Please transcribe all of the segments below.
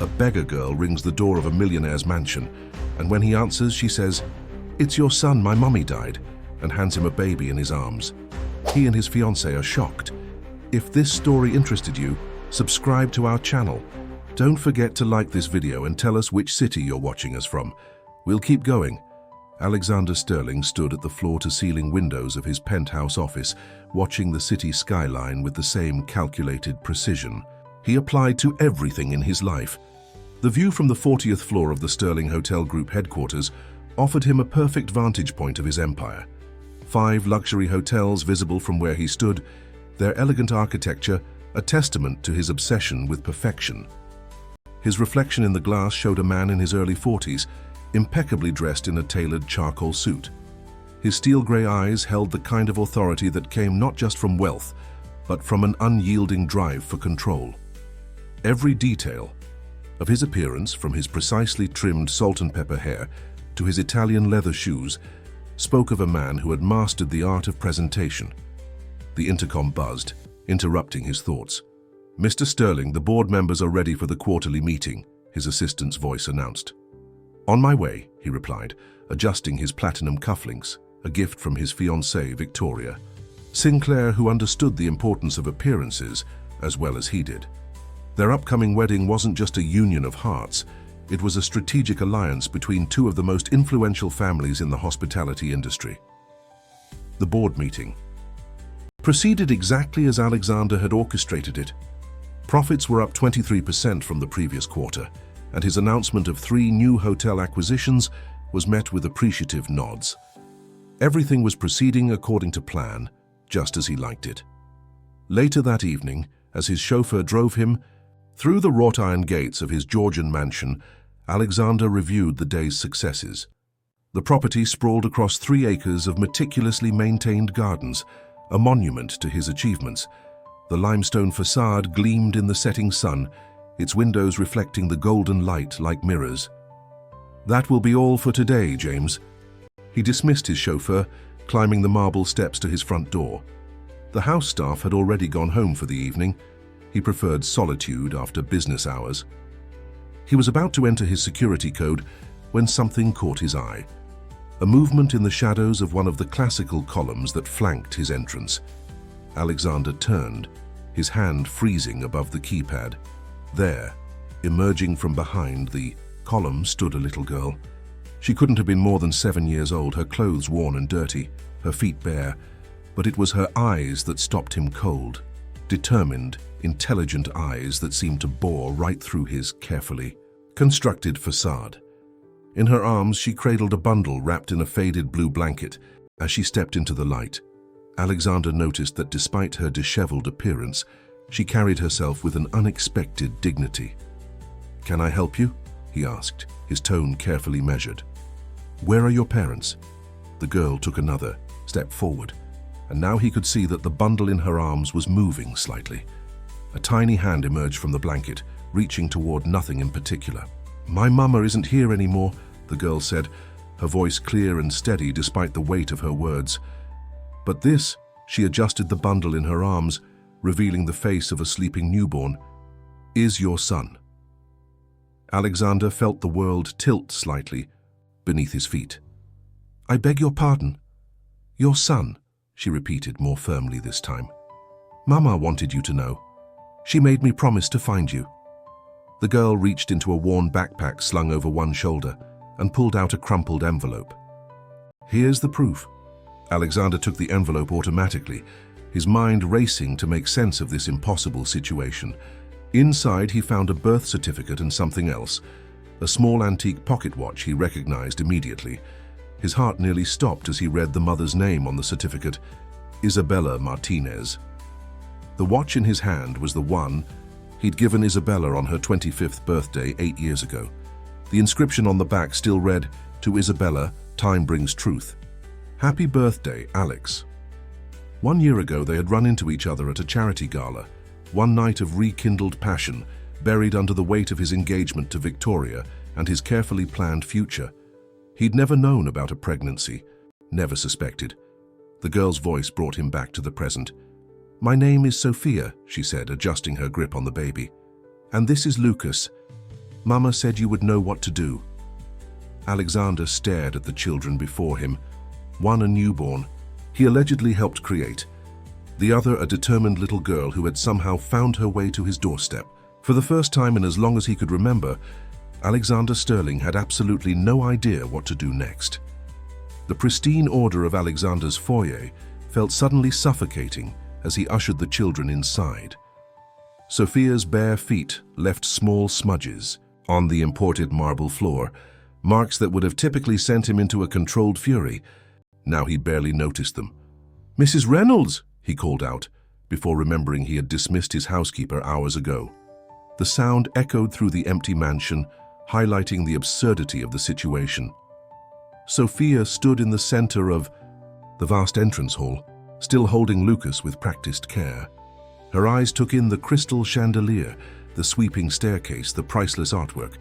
a beggar girl rings the door of a millionaire's mansion, and when he answers, she says, "It's your son, my mummy died," and hands him a baby in his arms. He and his fiancée are shocked. If this story interested you, subscribe to our channel. Don't forget to like this video and tell us which city you're watching us from. We'll keep going. Alexander Sterling stood at the floor-to-ceiling windows of his penthouse office, watching the city skyline with the same calculated precision he applied to everything in his life. The view from the 40th floor of the Sterling Hotel Group headquarters offered him a perfect vantage point of his empire. 5 luxury hotels visible from where he stood, their elegant architecture a testament to his obsession with perfection. His reflection in the glass showed a man in his early 40s, impeccably dressed in a tailored charcoal suit. His steel-gray eyes held the kind of authority that came not just from wealth, but from an unyielding drive for control. Every detail of his appearance, from his precisely trimmed salt and pepper hair to his Italian leather shoes, spoke of a man who had mastered the art of presentation. The intercom buzzed, interrupting his thoughts. "Mr. Sterling, the board members are ready for the quarterly meeting," his assistant's voice announced. "On my way," he replied, adjusting his platinum cufflinks, a gift from his fiancée, Victoria. Sinclair, who understood the importance of appearances as well as he did. Their upcoming wedding wasn't just a union of hearts, it was a strategic alliance between 2 of the most influential families in the hospitality industry. The board meeting proceeded exactly as Alexander had orchestrated it. Profits were up 23% from the previous quarter, and his announcement of 3 new hotel acquisitions was met with appreciative nods. Everything was proceeding according to plan, just as he liked it. Later that evening, as his chauffeur drove him through the wrought iron gates of his Georgian mansion, Alexander reviewed the day's successes. The property sprawled across 3 acres of meticulously maintained gardens, a monument to his achievements. The limestone facade gleamed in the setting sun, its windows reflecting the golden light like mirrors. "That will be all for today, James." He dismissed his chauffeur, climbing the marble steps to his front door. The house staff had already gone home for the evening. He preferred solitude after business hours. He was about to enter his security code when something caught his eye. A movement in the shadows of one of the classical columns that flanked his entrance. Alexander turned, his hand freezing above the keypad. There, emerging from behind the column, stood a little girl. She couldn't have been more than 7 years old, her clothes worn and dirty, her feet bare, but it was her eyes that stopped him cold. Determined, intelligent eyes that seemed to bore right through his carefully constructed facade. In her arms, she cradled a bundle wrapped in a faded blue blanket. As she stepped into the light, Alexander noticed that despite her disheveled appearance, she carried herself with an unexpected dignity. "Can I help you?" he asked, his tone carefully measured. "Where are your parents?" The girl took another step forward, and now he could see that the bundle in her arms was moving slightly. A tiny hand emerged from the blanket, reaching toward nothing in particular. "My mama isn't here anymore," the girl said, her voice clear and steady despite the weight of her words. "But this," she adjusted the bundle in her arms, revealing the face of a sleeping newborn, "is your son." Alexander felt the world tilt slightly beneath his feet. "I beg your pardon. Your son," she repeated more firmly this time. "Mama wanted you to know. She made me promise to find you." The girl reached into a worn backpack slung over one shoulder and pulled out a crumpled envelope. "Here's the proof." Alexander took the envelope automatically, his mind racing to make sense of this impossible situation. Inside, he found a birth certificate and something else, a small antique pocket watch he recognized immediately. His heart nearly stopped as he read the mother's name on the certificate, Isabella Martinez. The watch in his hand was the one he'd given Isabella on her 25th birthday 8 years ago. The inscription on the back still read, "To Isabella, time brings truth. Happy birthday, Alex." 1 year ago, they had run into each other at a charity gala, one night of rekindled passion, buried under the weight of his engagement to Victoria and his carefully planned future. He'd never known about a pregnancy, never suspected. The girl's voice brought him back to the present. "My name is Sophia," she said, adjusting her grip on the baby. "And this is Lucas. Mama said you would know what to do." Alexander stared at the children before him, one a newborn he allegedly helped create, the other a determined little girl who had somehow found her way to his doorstep. For the first time in as long as he could remember, Alexander Sterling had absolutely no idea what to do next. The pristine order of Alexander's foyer felt suddenly suffocating as he ushered the children inside. Sophia's bare feet left small smudges on the imported marble floor, marks that would have typically sent him into a controlled fury. Now he barely noticed them. "Mrs. Reynolds!" he called out, before remembering he had dismissed his housekeeper hours ago. The sound echoed through the empty mansion, highlighting the absurdity of the situation. Sophia stood in the center of the vast entrance hall, still holding Lucas with practiced care. Her eyes took in the crystal chandelier, the sweeping staircase, the priceless artwork.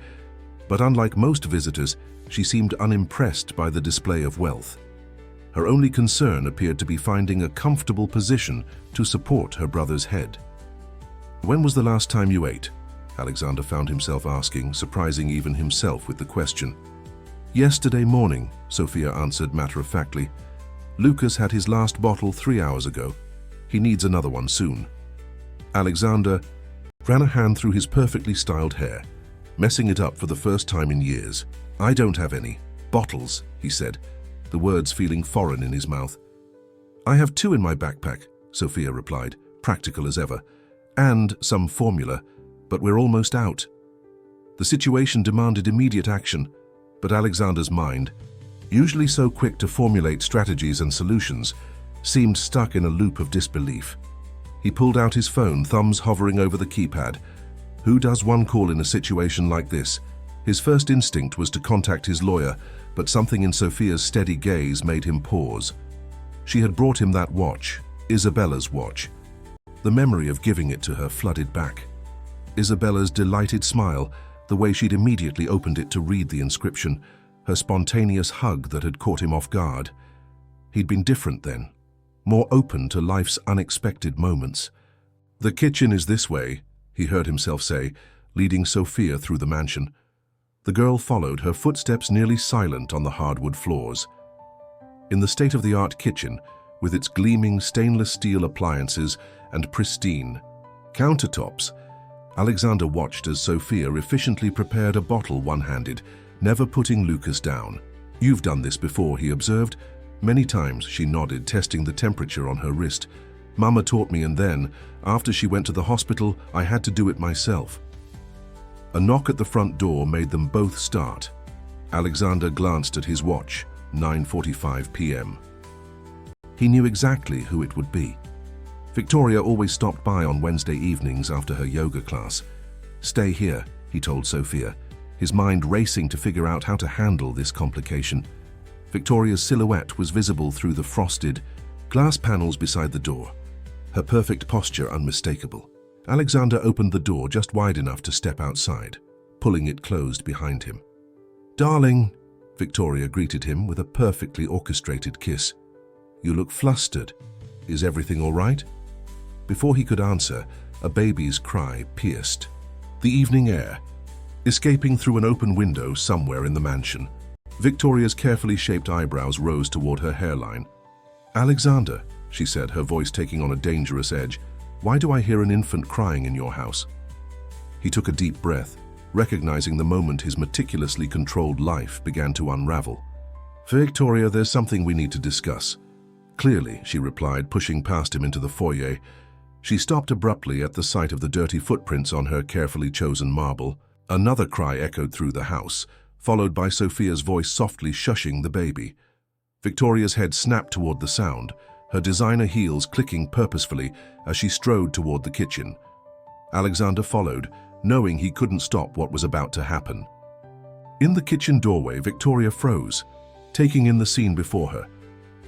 But unlike most visitors, she seemed unimpressed by the display of wealth. Her only concern appeared to be finding a comfortable position to support her brother's head. "When was the last time you ate?" Alexander found himself asking, surprising even himself with the question. "Yesterday morning," Sophia answered matter-of-factly. "Lucas had his last bottle 3 hours ago. He needs another one soon." Alexander ran a hand through his perfectly styled hair, messing it up for the first time in years. "I don't have any bottles," he said, the words feeling foreign in his mouth. "I have 2 in my backpack," Sophia replied, practical as ever, "and some formula, but we're almost out." The situation demanded immediate action, but Alexander's mind, usually so quick to formulate strategies and solutions, seemed stuck in a loop of disbelief. He pulled out his phone, thumbs hovering over the keypad. Who does one call in a situation like this? His first instinct was to contact his lawyer, but something in Sophia's steady gaze made him pause. She had brought him that watch, Isabella's watch. The memory of giving it to her flooded back. Isabella's delighted smile, the way she'd immediately opened it to read the inscription, her spontaneous hug that had caught him off guard. He'd been different then, more open to life's unexpected moments. "The kitchen is this way," he heard himself say, leading Sophia through the mansion. The girl followed, her footsteps nearly silent on the hardwood floors. In the state-of-the-art kitchen, with its gleaming stainless steel appliances and pristine countertops, Alexander watched as Sophia efficiently prepared a bottle one-handed, never putting Lucas down. "You've done this before," he observed. Many times, she nodded, testing the temperature on her wrist. "Mama taught me, and then, after she went to the hospital, I had to do it myself." A knock at the front door made them both start. Alexander glanced at his watch, 9:45 p.m. He knew exactly who it would be. Victoria always stopped by on Wednesday evenings after her yoga class. "Stay here," he told Sophia, his mind racing to figure out how to handle this complication. Victoria's silhouette was visible through the frosted glass panels beside the door, her perfect posture unmistakable. Alexander opened the door just wide enough to step outside, pulling it closed behind him. "Darling," Victoria greeted him with a perfectly orchestrated kiss. "You look flustered. Is everything all right?" Before he could answer, a baby's cry pierced the evening air, escaping through an open window somewhere in the mansion. Victoria's carefully shaped eyebrows rose toward her hairline. "Alexander," she said, her voice taking on a dangerous edge, "why do I hear an infant crying in your house?" He took a deep breath, recognizing the moment his meticulously controlled life began to unravel. "Victoria, there's something we need to discuss." "Clearly," she replied, pushing past him into the foyer. She stopped abruptly at the sight of the dirty footprints on her carefully chosen marble. Another cry echoed through the house, followed by Sophia's voice softly shushing the baby. Victoria's head snapped toward the sound, her designer heels clicking purposefully as she strode toward the kitchen. Alexander followed, knowing he couldn't stop what was about to happen. In the kitchen doorway, Victoria froze, taking in the scene before her.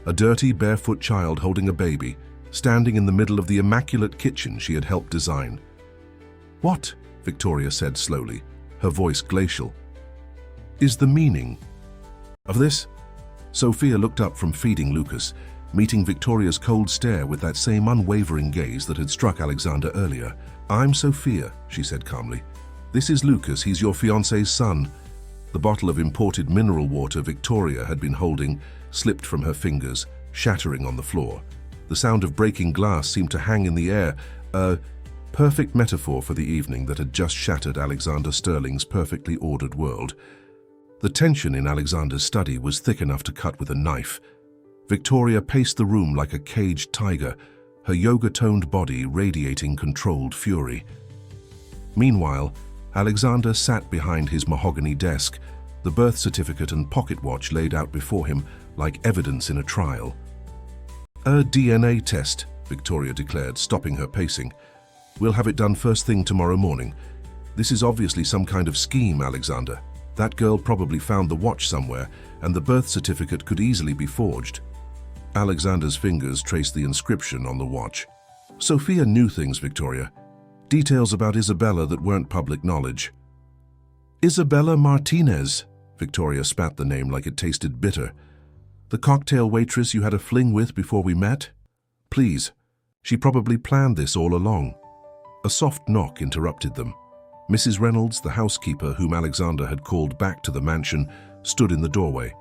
A dirty, barefoot child holding a baby, standing in the middle of the immaculate kitchen she had helped design. "What?" Victoria said slowly, her voice glacial. "Is the meaning of this?" Sophia looked up from feeding Lucas, meeting Victoria's cold stare with that same unwavering gaze that had struck Alexander earlier. "I'm Sophia," she said calmly. This is Lucas, he's your fiancé's son. The bottle of imported mineral water Victoria had been holding slipped from her fingers, shattering on the floor. The sound of breaking glass seemed to hang in the air, a perfect metaphor for the evening that had just shattered Alexander Sterling's perfectly ordered world. The tension in Alexander's study was thick enough to cut with a knife. Victoria paced the room like a caged tiger, her yoga-toned body radiating controlled fury. Meanwhile, Alexander sat behind his mahogany desk, the birth certificate and pocket watch laid out before him like evidence in a trial. "A DNA test," Victoria declared, stopping her pacing. "We'll have it done first thing tomorrow morning. This is obviously some kind of scheme, Alexander. That girl probably found the watch somewhere, and the birth certificate could easily be forged." Alexander's fingers traced the inscription on the watch. "Sophia knew things, Victoria. Details about Isabella that weren't public knowledge." "Isabella Martinez," Victoria spat the name like it tasted bitter. "The cocktail waitress you had a fling with before we met? Please, she probably planned this all along." A soft knock interrupted them. Mrs. Reynolds, the housekeeper whom Alexander had called back to the mansion, stood in the doorway.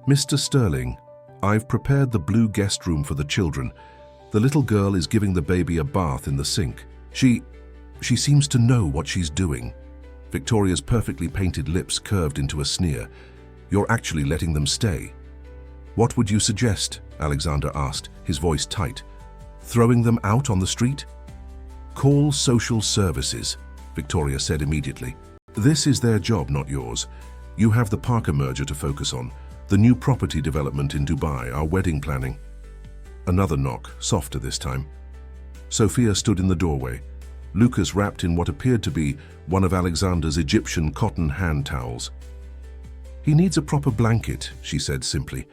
"Mr. Sterling, I've prepared the blue guest room for the children. The little girl is giving the baby a bath in the sink. She seems to know what she's doing." Victoria's perfectly painted lips curved into a sneer. "You're actually letting them stay." "What would you suggest?" Alexander asked, his voice tight. "Throwing them out on the street?" "Call social services," Victoria said immediately. "This is their job, not yours. You have the Parker merger to focus on, the new property development in Dubai, our wedding planning." Another knock, softer this time. Sophia stood in the doorway, Lucas wrapped in what appeared to be one of Alexander's Egyptian cotton hand towels. "He needs a proper blanket," she said simply,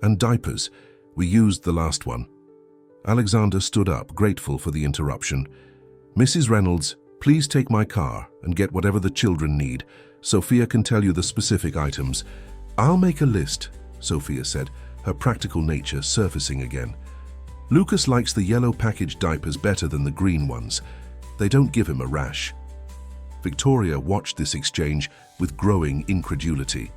"and diapers. We used the last one." Alexander stood up, grateful for the interruption. "Mrs. Reynolds, please take my car and get whatever the children need. Sophia can tell you the specific items." "I'll make a list," Sophia said, her practical nature surfacing again. "Lucas likes the yellow packaged diapers better than the green ones. They don't give him a rash." Victoria watched this exchange with growing incredulity.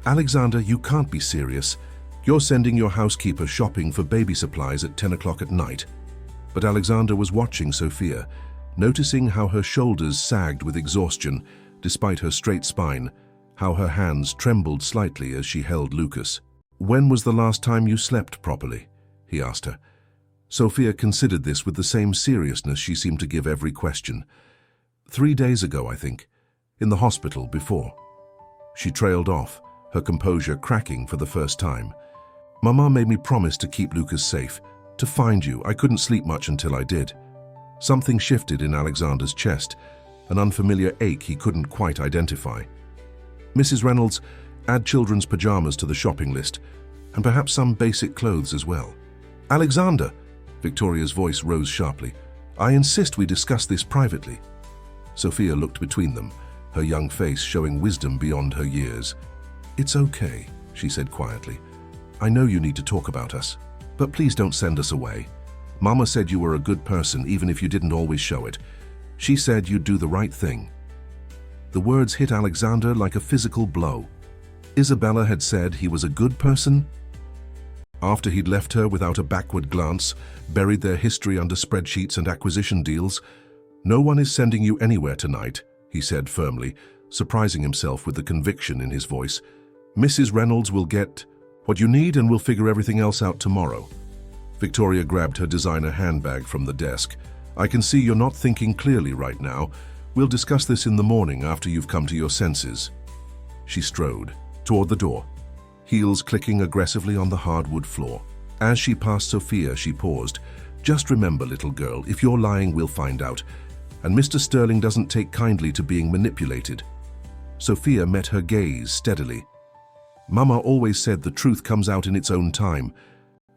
"Alexander, you can't be serious. You're sending your housekeeper shopping for baby supplies at 10 o'clock at night." But Alexander was watching Sophia, noticing how her shoulders sagged with exhaustion despite her straight spine, how her hands trembled slightly as she held Lucas. "When was the last time you slept properly?" he asked her. Sophia considered this with the same seriousness she seemed to give every question. 3 days ago, I think. In the hospital before." She trailed off, her composure cracking for the first time. "Mama made me promise to keep Lucas safe, to find you. I couldn't sleep much until I did." Something shifted in Alexander's chest, an unfamiliar ache he couldn't quite identify. "Mrs. Reynolds, add children's pajamas to the shopping list, and perhaps some basic clothes as well." "Alexander!" Victoria's voice rose sharply. "I insist we discuss this privately." Sophia looked between them, her young face showing wisdom beyond her years. "It's okay," she said quietly. "I know you need to talk about us, but please don't send us away. Mama said you were a good person even if you didn't always show it. She said you'd do the right thing." The words hit Alexander like a physical blow. Isabella had said he was a good person? After he'd left her without a backward glance, buried their history under spreadsheets and acquisition deals. "No one is sending you anywhere tonight," he said firmly, surprising himself with the conviction in his voice. "Mrs. Reynolds will get what you need and we'll figure everything else out tomorrow." Victoria grabbed her designer handbag from the desk. "I can see you're not thinking clearly right now. We'll discuss this in the morning after you've come to your senses." She strode toward the door, heels clicking aggressively on the hardwood floor. As she passed Sophia, she paused. "Just remember, little girl, if you're lying, we'll find out. And Mr. Sterling doesn't take kindly to being manipulated." Sophia met her gaze steadily. "Mama always said the truth comes out in its own time,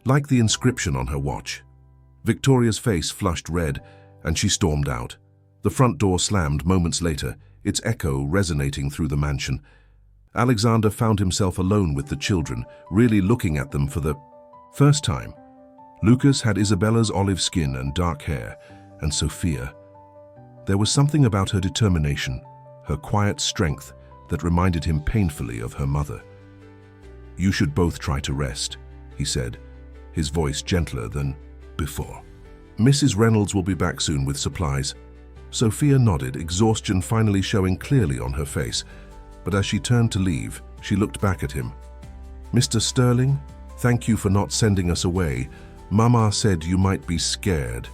like the inscription on her watch." Victoria's face flushed red, and she stormed out. The front door slammed moments later, its echo resonating through the mansion. Alexander found himself alone with the children, really looking at them for the first time. Lucas had Isabella's olive skin and dark hair, and Sophia. There was something about her determination, her quiet strength, that reminded him painfully of her mother. "You should both try to rest," he said, his voice gentler than before. "Mrs. Reynolds will be back soon with supplies." Sophia nodded, exhaustion finally showing clearly on her face, but as she turned to leave, she looked back at him. "Mr. Sterling, thank you for not sending us away. Mama said you might be scared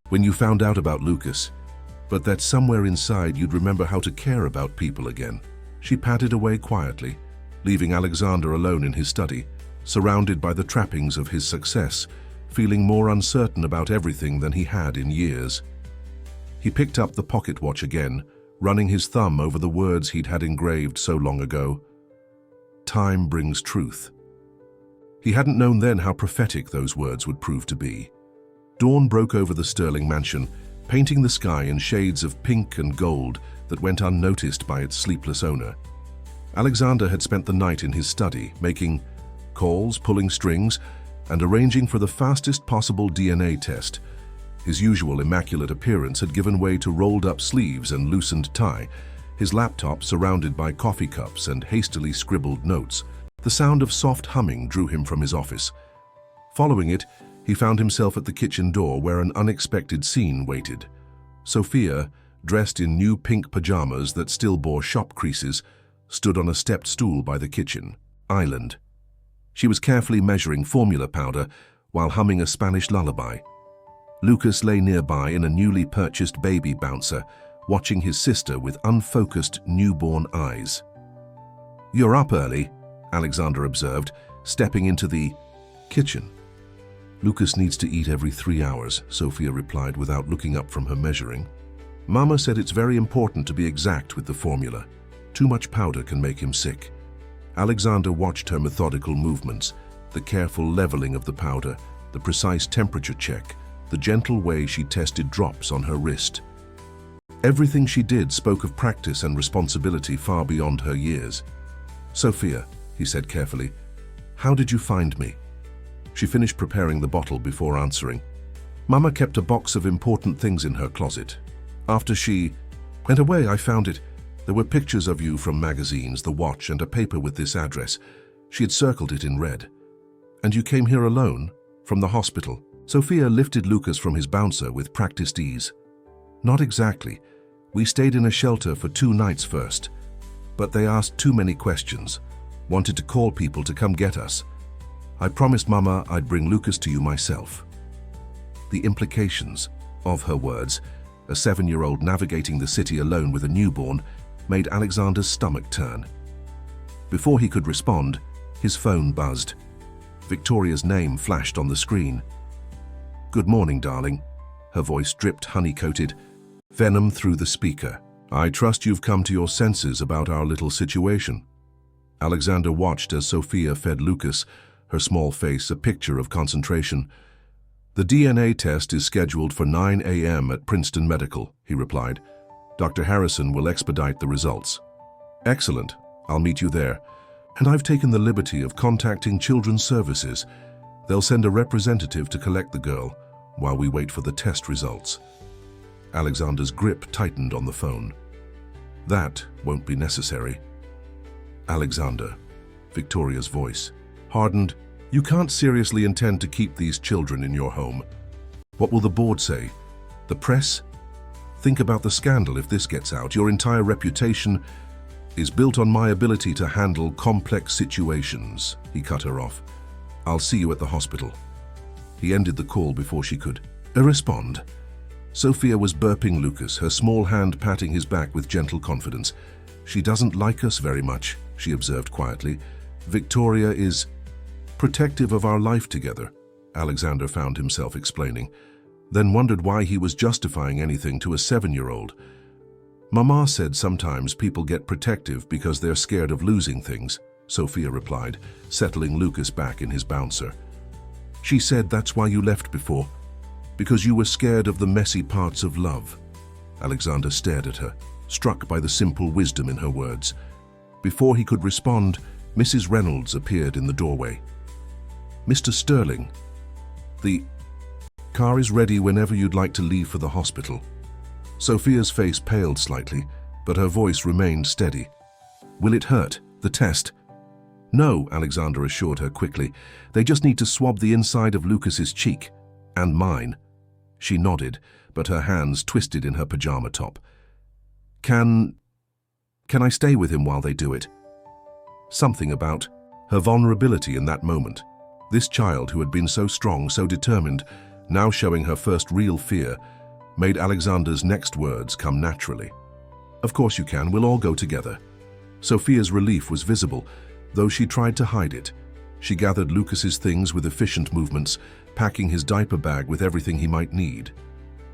when you found out about Lucas, but that somewhere inside you'd remember how to care about people again." She padded away quietly, leaving Alexander alone in his study, surrounded by the trappings of his success, feeling more uncertain about everything than he had in years. He picked up the pocket watch again, running his thumb over the words he'd had engraved so long ago. "Time brings truth." He hadn't known then how prophetic those words would prove to be. Dawn broke over the Sterling mansion, painting the sky in shades of pink and gold that went unnoticed by its sleepless owner. Alexander had spent the night in his study, making calls, pulling strings, and arranging for the fastest possible DNA test. His usual immaculate appearance had given way to rolled-up sleeves and loosened tie, his laptop surrounded by coffee cups and hastily scribbled notes. The sound of soft humming drew him from his office. Following it, he found himself at the kitchen door where an unexpected scene waited. Sophia, dressed in new pink pajamas that still bore shop creases, stood on a stepped stool by the kitchen island. She was carefully measuring formula powder while humming a Spanish lullaby. Lucas lay nearby in a newly purchased baby bouncer, watching his sister with unfocused newborn eyes. "You're up early," Alexander observed, stepping into the kitchen. "Lucas needs to eat every 3 hours," Sophia replied without looking up from her measuring. "Mama said it's very important to be exact with the formula. Too much powder can make him sick." Alexander watched her methodical movements, the careful leveling of the powder, the precise temperature check, the gentle way she tested drops on her wrist. Everything she did spoke of practice and responsibility far beyond her years. "Sophia," he said carefully, "how did you find me?" She finished preparing the bottle before answering. "Mama kept a box of important things in her closet. After she went away, I found it. There were pictures of you from magazines, the watch, and a paper with this address. She had circled it in red. And you came here alone? From the hospital?" Sophia lifted Lucas from his bouncer with practiced ease. "Not exactly. We stayed in a shelter for 2 nights first. But they asked too many questions, wanted to call people to come get us. I promised Mama I'd bring Lucas to you myself." The implications of her words, a 7-year-old navigating the city alone with a newborn, made Alexander's stomach turn. Before he could respond, his phone buzzed. Victoria's name flashed on the screen. "Good morning, darling." Her voice dripped honey-coated venom through the speaker. "I trust you've come to your senses about our little situation." Alexander watched as Sophia fed Lucas, her small face a picture of concentration. "The DNA test is scheduled for 9 a.m. at Princeton Medical," he replied. "Dr. Harrison will expedite the results." "Excellent. I'll meet you there. And I've taken the liberty of contacting Children's Services. They'll send a representative to collect the girl while we wait for the test results." Alexander's grip tightened on the phone. "That won't be necessary." "Alexander," Victoria's voice hardened, "you can't seriously intend to keep these children in your home. What will the board say? The press? Think about the scandal if this gets out. Your entire reputation is built on my ability to handle complex situations." He cut her off. "I'll see you at the hospital." He ended the call before she could respond. Sophia was burping Lucas, her small hand patting his back with gentle confidence. "She doesn't like us very much," she observed quietly. "Victoria is protective of our life together," Alexander found himself explaining, then wondered why he was justifying anything to a 7-year-old. "Mama said sometimes people get protective because they're scared of losing things," Sophia replied, settling Lucas back in his bouncer. "She said that's why you left before, because you were scared of the messy parts of love." Alexander stared at her, struck by the simple wisdom in her words. Before he could respond, Mrs. Reynolds appeared in the doorway. "Mr. Sterling, the car is ready whenever you'd like to leave for the hospital." Sophia's face paled slightly, but her voice remained steady. "Will it hurt, the test?" "No," Alexander assured her quickly. "They just need to swab the inside of Lucas's cheek. And mine." She nodded, but her hands twisted in her pajama top. Can I stay with him while they do it?" Something about her vulnerability in that moment. This child who had been so strong, so determined, now showing her first real fear, made Alexander's next words come naturally. "Of course you can, we'll all go together." Sophia's relief was visible, though she tried to hide it. She gathered Lucas's things with efficient movements, packing his diaper bag with everything he might need.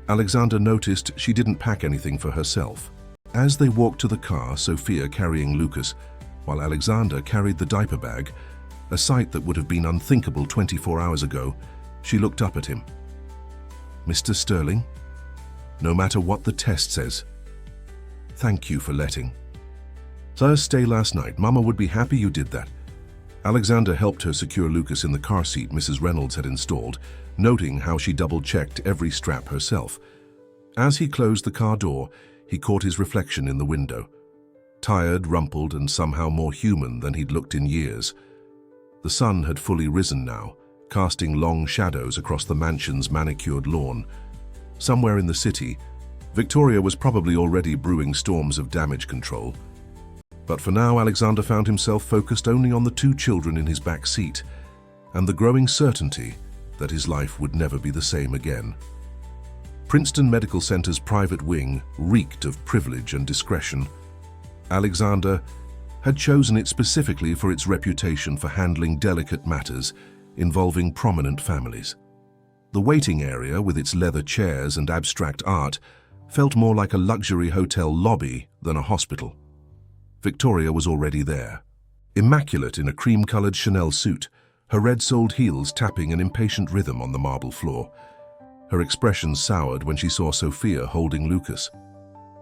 Alexander noticed she didn't pack anything for herself. As they walked to the car, Sophia carrying Lucas, while Alexander carried the diaper bag, a sight that would have been unthinkable 24 hours ago, she looked up at him. "Mr. Sterling, no matter what the test says, thank you for letting us stay last night. Mama would be happy you did that." Alexander helped her secure Lucas in the car seat Mrs. Reynolds had installed, noting how she double-checked every strap herself. As he closed the car door, he caught his reflection in the window. Tired, rumpled, and somehow more human than he'd looked in years. The sun had fully risen now, casting long shadows across the mansion's manicured lawn. Somewhere in the city, Victoria was probably already brewing storms of damage control. But for now, Alexander found himself focused only on the two children in his back seat, and the growing certainty that his life would never be the same again. Princeton Medical Center's private wing reeked of privilege and discretion. Alexander had chosen it specifically for its reputation for handling delicate matters involving prominent families. The waiting area, with its leather chairs and abstract art, felt more like a luxury hotel lobby than a hospital. Victoria was already there, immaculate in a cream-colored Chanel suit, her red-soled heels tapping an impatient rhythm on the marble floor. Her expression soured when she saw Sophia holding Lucas.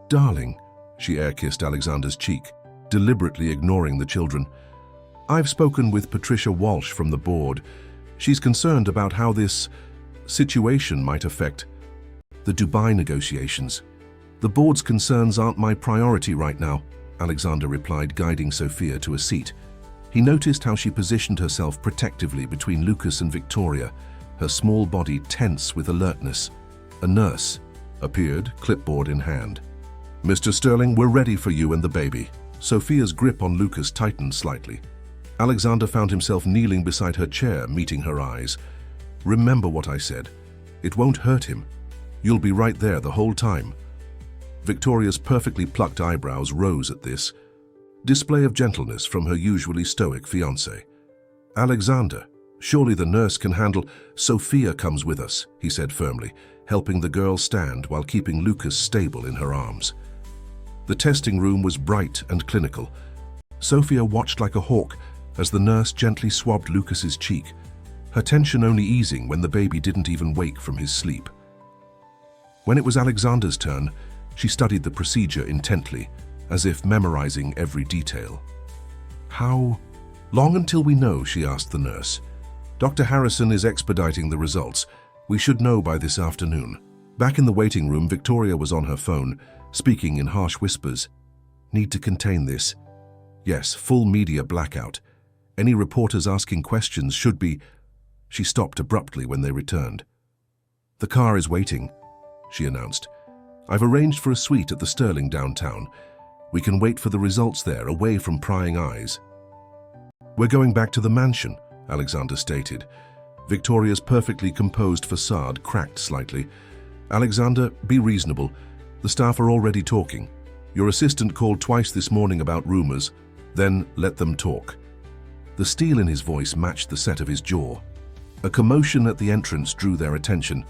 "Darling," she air-kissed Alexander's cheek, deliberately ignoring the children. "I've spoken with Patricia Walsh from the board. She's concerned about how this situation might affect the Dubai negotiations." "The board's concerns aren't my priority right now," Alexander replied, guiding Sophia to a seat. He noticed how she positioned herself protectively between Lucas and Victoria, her small body tense with alertness. A nurse appeared, clipboard in hand. "Mr. Sterling, we're ready for you and the baby." Sophia's grip on Lucas tightened slightly. Alexander found himself kneeling beside her chair, meeting her eyes. "Remember what I said. It won't hurt him. You'll be right there the whole time." Victoria's perfectly plucked eyebrows rose at this display of gentleness from her usually stoic fiancé. "Alexander, surely the nurse can handle—" "Sophia comes with us," he said firmly, helping the girl stand while keeping Lucas stable in her arms. The testing room was bright and clinical. Sophia watched like a hawk as the nurse gently swabbed Lucas's cheek, her tension only easing when the baby didn't even wake from his sleep. When it was Alexander's turn, she studied the procedure intently, as if memorizing every detail. "How long until we know?" she asked the nurse. "Dr. Harrison is expediting the results. We should know by this afternoon." Back in the waiting room, Victoria was on her phone, speaking in harsh whispers. "Need to contain this. Yes, full media blackout. Any reporters asking questions should be—" She stopped abruptly when they returned. "The car is waiting," she announced. "I've arranged for a suite at the Sterling downtown. We can wait for the results there, away from prying eyes." "We're going back to the mansion," Alexander stated. Victoria's perfectly composed facade cracked slightly. "Alexander, be reasonable. The staff are already talking. Your assistant called twice this morning about rumors. Then let them talk." The steel in his voice matched the set of his jaw. A commotion at the entrance drew their attention.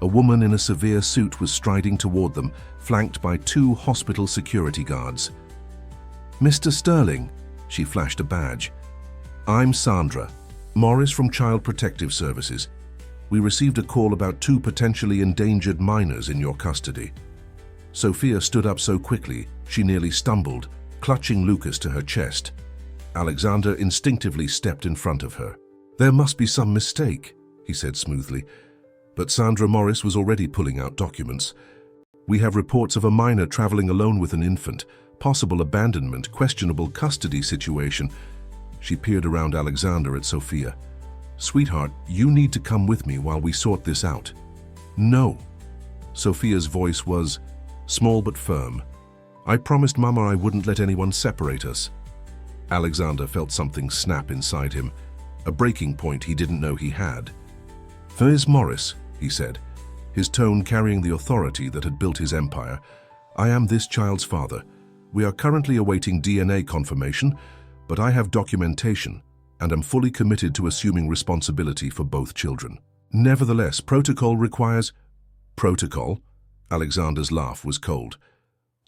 A woman in a severe suit was striding toward them, flanked by two hospital security guards. "Mr. Sterling," she flashed a badge. "I'm Sandra Morris from Child Protective Services. We received a call about two potentially endangered minors in your custody." Sophia stood up so quickly she nearly stumbled, clutching Lucas to her chest. Alexander instinctively stepped in front of her. "There must be some mistake," he said smoothly. But Sandra Morris was already pulling out documents. We have reports of a minor traveling alone with an infant, possible abandonment, questionable custody situation. She peered around Alexander at Sophia. Sweetheart, you need to come with me while we sort this out. No. Sophia's voice was small but firm. I promised Mama I wouldn't let anyone separate us. Alexander felt something snap inside him, a breaking point he didn't know he had. Miss Morris, he said, his tone carrying the authority that had built his empire, I am this child's father. We are currently awaiting DNA confirmation, but I have documentation and am fully committed to assuming responsibility for both children. Nevertheless, protocol requires... Protocol? Alexander's laugh was cold.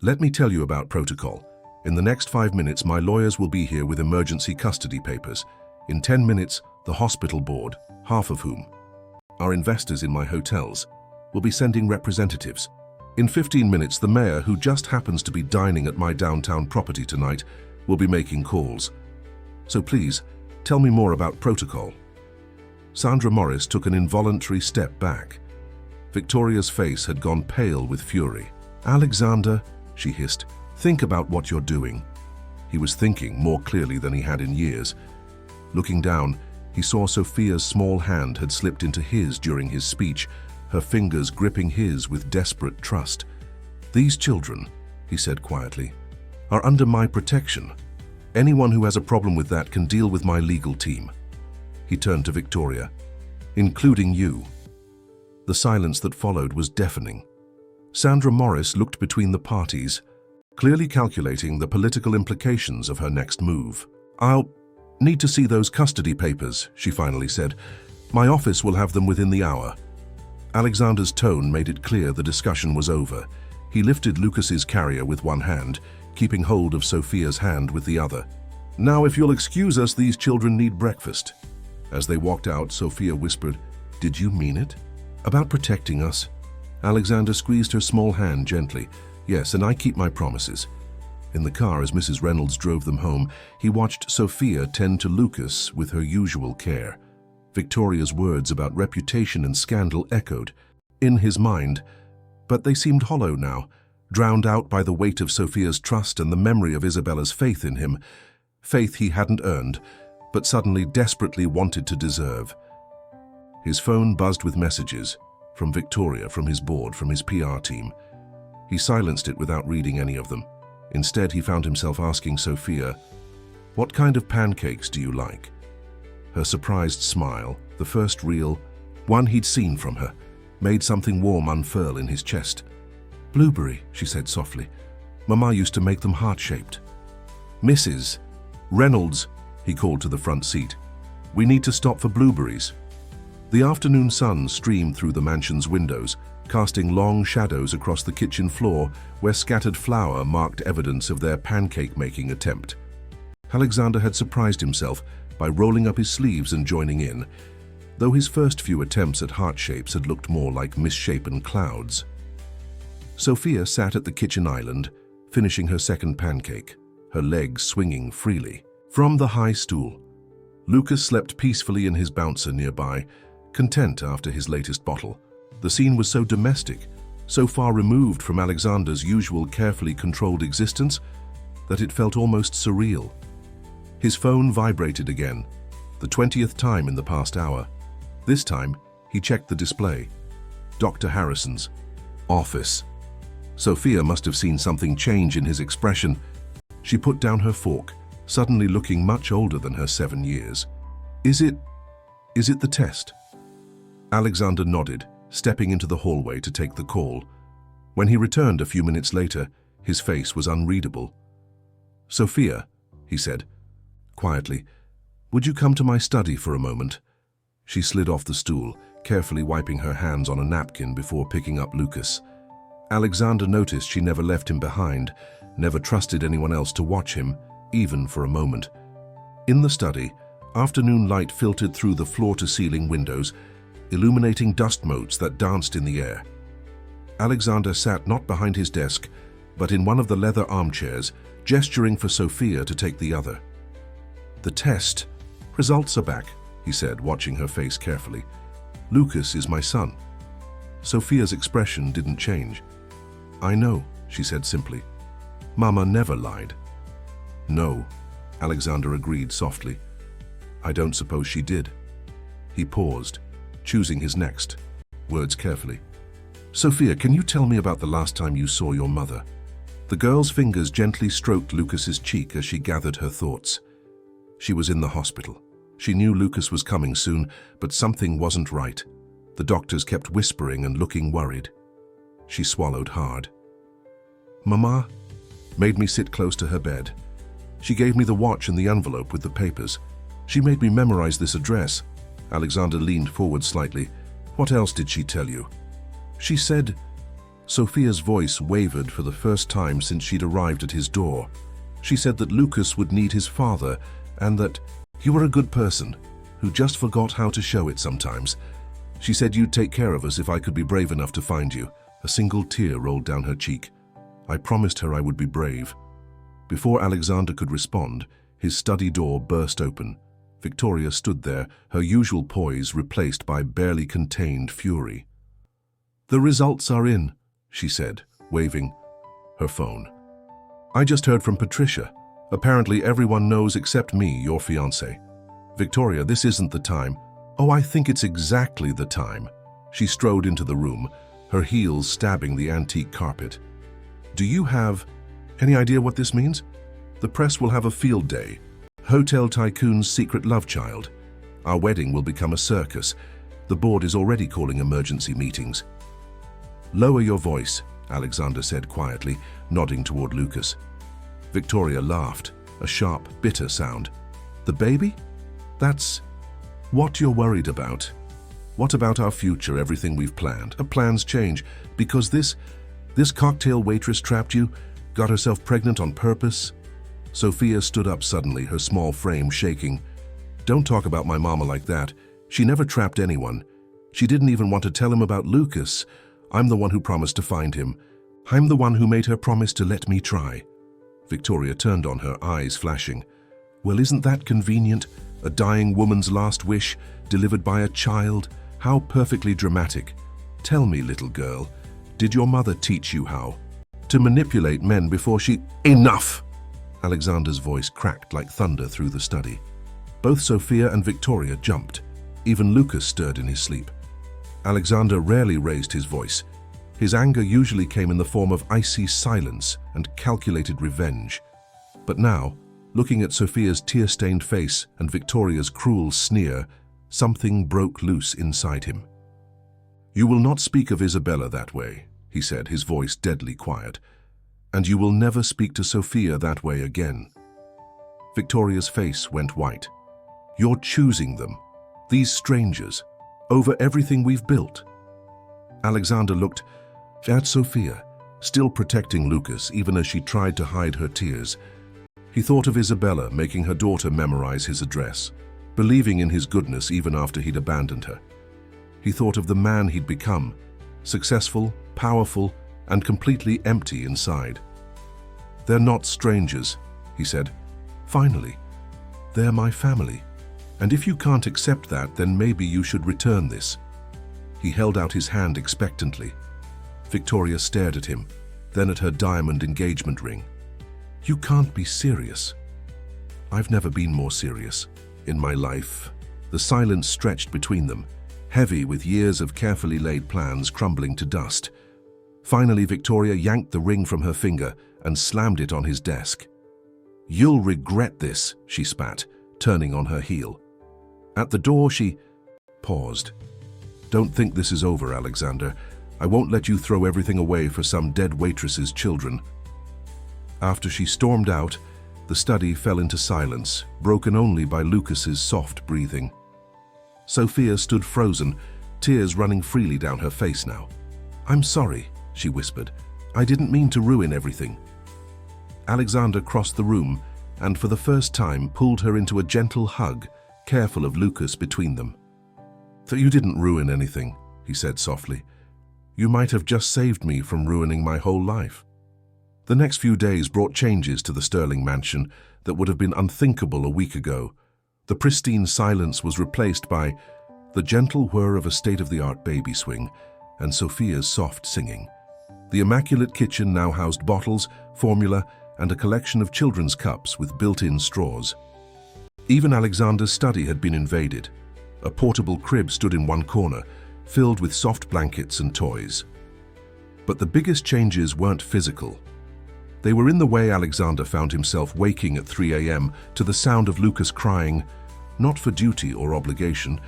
Let me tell you about protocol. In the next 5 minutes, my lawyers will be here with emergency custody papers. In 10 minutes, the hospital board, half of whom are investors in my hotels, will be sending representatives. In 15 minutes, the mayor, who just happens to be dining at my downtown property tonight, will be making calls. So please, tell me more about protocol. Sandra Morris took an involuntary step back. Victoria's face had gone pale with fury. Alexander, she hissed, think about what you're doing. He was thinking more clearly than he had in years. Looking down, he saw Sophia's small hand had slipped into his during his speech, her fingers gripping his with desperate trust. These children, he said quietly, are under my protection. Anyone who has a problem with that can deal with my legal team. He turned to Victoria, including you. The silence that followed was deafening. Sandra Morris looked between the parties, clearly calculating the political implications of her next move. I'll need to see those custody papers, she finally said. My office will have them within the hour. Alexander's tone made it clear the discussion was over. He lifted Lucas's carrier with one hand, keeping hold of Sophia's hand with the other. Now, if you'll excuse us, these children need breakfast. As they walked out, Sophia whispered, Did you mean it? About protecting us? Alexander squeezed her small hand gently. Yes, and I keep my promises. In the car, as Mrs. Reynolds drove them home, he watched Sophia tend to Lucas with her usual care. Victoria's words about reputation and scandal echoed in his mind, but they seemed hollow now, drowned out by the weight of Sophia's trust and the memory of Isabella's faith in him, faith he hadn't earned, but suddenly desperately wanted to deserve. His phone buzzed with messages, from Victoria, from his board, from his PR team. He silenced it without reading any of them. Instead, he found himself asking Sophia, What kind of pancakes do you like? Her surprised smile, the first real one he'd seen from her, made something warm unfurl in his chest. Blueberry, she said softly. Mama used to make them heart-shaped. Mrs. Reynolds, he called to the front seat. We need to stop for blueberries. The afternoon sun streamed through the mansion's windows, casting long shadows across the kitchen floor where scattered flour marked evidence of their pancake-making attempt. Alexander had surprised himself by rolling up his sleeves and joining in, though his first few attempts at heart shapes had looked more like misshapen clouds. Sophia sat at the kitchen island, finishing her second pancake, her legs swinging freely. From the high stool, Lucas slept peacefully in his bouncer nearby, content after his latest bottle. The scene was so domestic, so far removed from Alexander's usual carefully controlled existence, that it felt almost surreal. His phone vibrated again, the 20th time in the past hour. This time, he checked the display. Dr. Harrison's office. Sophia must have seen something change in his expression. She put down her fork, suddenly looking much older than her 7 years. Is it the test? Alexander nodded, stepping into the hallway to take the call. When he returned a few minutes later, his face was unreadable. Sophia, he said, quietly, would you come to my study for a moment? She slid off the stool, carefully wiping her hands on a napkin before picking up Lucas. Alexander noticed she never left him behind, never trusted anyone else to watch him, even for a moment. In the study, afternoon light filtered through the floor-to-ceiling windows, illuminating dust motes that danced in the air. Alexander sat not behind his desk, but in one of the leather armchairs, gesturing for Sophia to take the other. The test. Results are back, he said, watching her face carefully. Lucas is my son. Sophia's expression didn't change. I know, she said simply. Mama never lied. No, Alexander agreed softly. I don't suppose she did. He paused, choosing his next words carefully. Sophia, can you tell me about the last time you saw your mother? The girl's fingers gently stroked Lucas's cheek as she gathered her thoughts. She was in the hospital. She knew Lucas was coming soon, but something wasn't right. The doctors kept whispering and looking worried. She swallowed hard. Mama made me sit close to her bed. She gave me the watch and the envelope with the papers. She made me memorize this address. Alexander leaned forward slightly. What else did she tell you? She said... Sophia's voice wavered for the first time since she'd arrived at his door. She said that Lucas would need his father and that you were a good person who just forgot how to show it sometimes. She said you'd take care of us if I could be brave enough to find you. A single tear rolled down her cheek. I promised her I would be brave. Before Alexander could respond, his study door burst open. Victoria stood there, her usual poise replaced by barely contained fury. The results are in, she said, waving her phone. I just heard from Patricia. Apparently everyone knows except me, your fiancé. Victoria, this isn't the time. Oh, I think it's exactly the time. She strode into the room, her heels stabbing the antique carpet. Do you have any idea what this means? The press will have a field day. Hotel Tycoon's secret love child. Our wedding will become a circus. The board is already calling emergency meetings. Lower your voice, Alexander said quietly, nodding toward Lucas. Victoria laughed, a sharp, bitter sound. The baby? That's what you're worried about. What about our future, everything we've planned? Our plans change because this cocktail waitress trapped you, got herself pregnant on purpose. Sophia stood up suddenly, her small frame shaking. Don't talk about my mama like that. She never trapped anyone. She didn't even want to tell him about Lucas. I'm the one who promised to find him. I'm the one who made her promise to let me try. Victoria turned on her, eyes flashing. Well, isn't that convenient? A dying woman's last wish, delivered by a child. How perfectly dramatic. Tell me, little girl, did your mother teach you how to manipulate men before she... Enough! Alexander's voice cracked like thunder through the study. Both Sophia and Victoria jumped. Even Lucas stirred in his sleep. Alexander rarely raised his voice. His anger usually came in the form of icy silence and calculated revenge. But now, looking at Sophia's tear-stained face and Victoria's cruel sneer, something broke loose inside him. You will not speak of Isabella that way, he said, his voice deadly quiet. And you will never speak to Sophia that way again. Victoria's face went white. You're choosing them, these strangers, over everything we've built. Alexander looked at Sophia, still protecting Lucas even as she tried to hide her tears. He thought of Isabella making her daughter memorize his address, believing in his goodness even after he'd abandoned her. He thought of the man he'd become, successful, powerful, and completely empty inside. They're not strangers, he said. Finally, they're my family. And if you can't accept that, then maybe you should return this. He held out his hand expectantly. Victoria stared at him, then at her diamond engagement ring. You can't be serious. I've never been more serious in my life. The silence stretched between them, heavy with years of carefully laid plans crumbling to dust. Finally, Victoria yanked the ring from her finger and slammed it on his desk. You'll regret this, she spat, turning on her heel. At the door, she paused. Don't think this is over, Alexander. I won't let you throw everything away for some dead waitress's children. After she stormed out, the study fell into silence, broken only by Lucas's soft breathing. Sophia stood frozen, tears running freely down her face now. I'm sorry, she whispered. I didn't mean to ruin everything. Alexander crossed the room and for the first time pulled her into a gentle hug, careful of Lucas between them. You didn't ruin anything, he said softly. You might have just saved me from ruining my whole life. The next few days brought changes to the Sterling mansion that would have been unthinkable a week ago. The pristine silence was replaced by the gentle whir of a state-of-the-art baby swing and Sophia's soft singing. The immaculate kitchen now housed bottles, formula, and a collection of children's cups with built-in straws. Even Alexander's study had been invaded. A portable crib stood in one corner, filled with soft blankets and toys. But the biggest changes weren't physical. They were in the way Alexander found himself waking at 3 a.m. to the sound of Lucas crying, not for duty or obligation,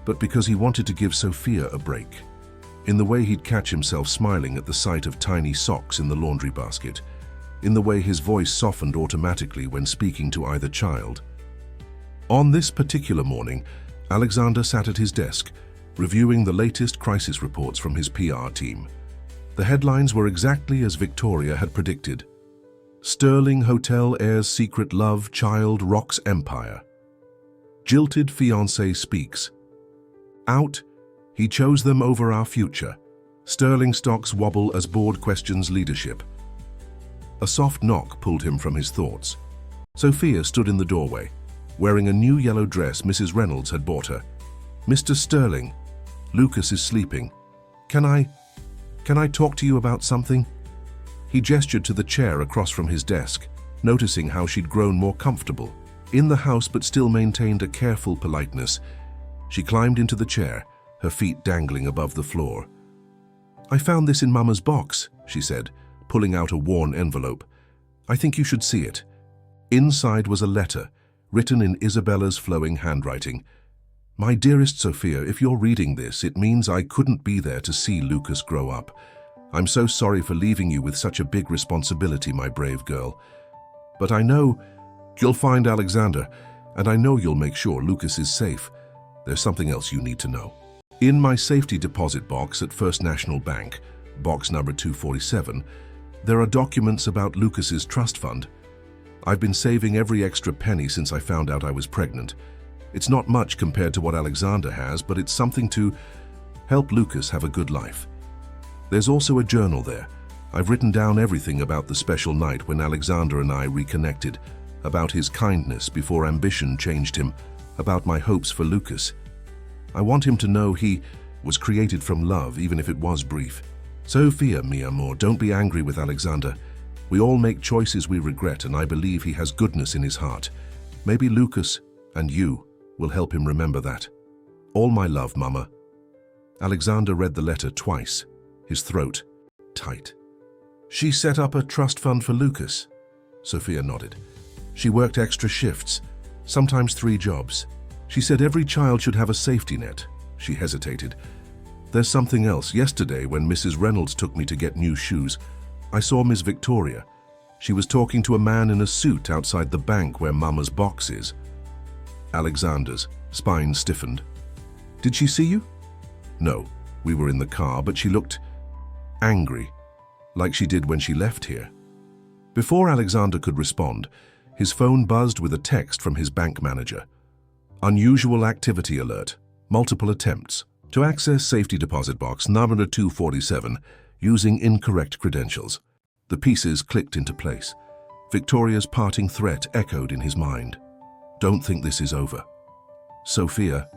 but because he wanted to give Sophia a break. In the way he'd catch himself smiling at the sight of tiny socks in the laundry basket. In the way his voice softened automatically when speaking to either child. On this particular morning, Alexander sat at his desk, reviewing the latest crisis reports from his PR team. The headlines were exactly as Victoria had predicted. Sterling Hotel heirs secret love, child rocks empire. Jilted fiancé speaks. Out, he chose them over our future. Sterling stocks wobble as board questions leadership. A soft knock pulled him from his thoughts. Sophia stood in the doorway, wearing a new yellow dress Mrs. Reynolds had bought her. Mr. Sterling, Lucas is sleeping. Can I talk to you about something? He gestured to the chair across from his desk, noticing how she'd grown more comfortable, in the house but still maintained a careful politeness. She climbed into the chair, her feet dangling above the floor. I found this in Mama's box, she said, pulling out a worn envelope. I think you should see it. Inside was a letter, written in Isabella's flowing handwriting. My dearest Sophia, if you're reading this, it means I couldn't be there to see Lucas grow up. I'm so sorry for leaving you with such a big responsibility, my brave girl. But I know you'll find Alexander, and I know you'll make sure Lucas is safe. There's something else you need to know. In my safety deposit box at First National Bank, box number 247, there are documents about Lucas's trust fund. I've been saving every extra penny since I found out I was pregnant. It's not much compared to what Alexander has, but it's something to help Lucas have a good life. There's also a journal there. I've written down everything about the special night when Alexander and I reconnected, about his kindness before ambition changed him, about my hopes for Lucas. I want him to know he was created from love, even if it was brief. Sophia, mi amor, don't be angry with Alexander. We all make choices we regret, and I believe he has goodness in his heart. Maybe Lucas and you will help him remember that. All my love, Mama. Alexander read the letter twice, his throat tight. She set up a trust fund for Lucas. Sophia nodded. She worked extra shifts, sometimes 3 jobs. She said every child should have a safety net. She hesitated. There's something else. Yesterday, when Mrs. Reynolds took me to get new shoes, I saw Miss Victoria. She was talking to a man in a suit outside the bank where Mama's box is. Alexander's spine stiffened. Did she see you? No, we were in the car, but she looked angry, like she did when she left here. Before Alexander could respond, his phone buzzed with a text from his bank manager. Unusual activity alert. Multiple attempts to access safety deposit box number 247 using incorrect credentials. The pieces clicked into place. Victoria's parting threat echoed in his mind. Don't think this is over. Sophia,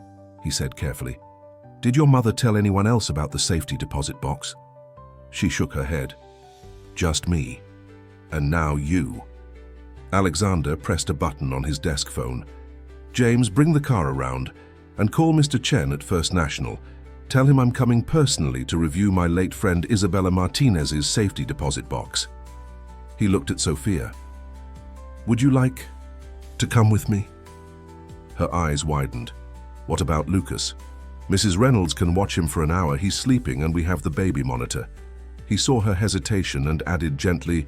he said carefully, did your mother tell anyone else about the safety deposit box? She shook her head. Just me. And now you. Alexander pressed a button on his desk phone. James, bring the car around and call Mr. Chen at First National. Tell him I'm coming personally to review my late friend Isabella Martinez's safety deposit box. He looked at Sophia. Would you like to come with me? Her eyes widened. What about Lucas? Mrs. Reynolds can watch him for an hour. He's sleeping and we have the baby monitor. He saw her hesitation and added gently,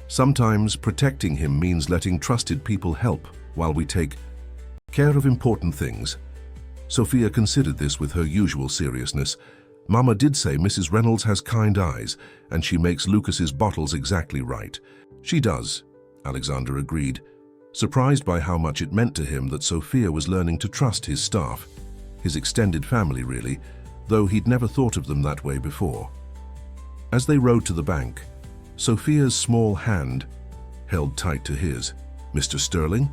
sometimes protecting him means letting trusted people help while we take care of important things. Sophia considered this with her usual seriousness. Mama did say Mrs. Reynolds has kind eyes, and she makes Lucas's bottles exactly right. She does, Alexander agreed, surprised by how much it meant to him that Sophia was learning to trust his staff, his extended family really, though he'd never thought of them that way before. As they rode to the bank, Sophia's small hand held tight to his. Mr. Sterling,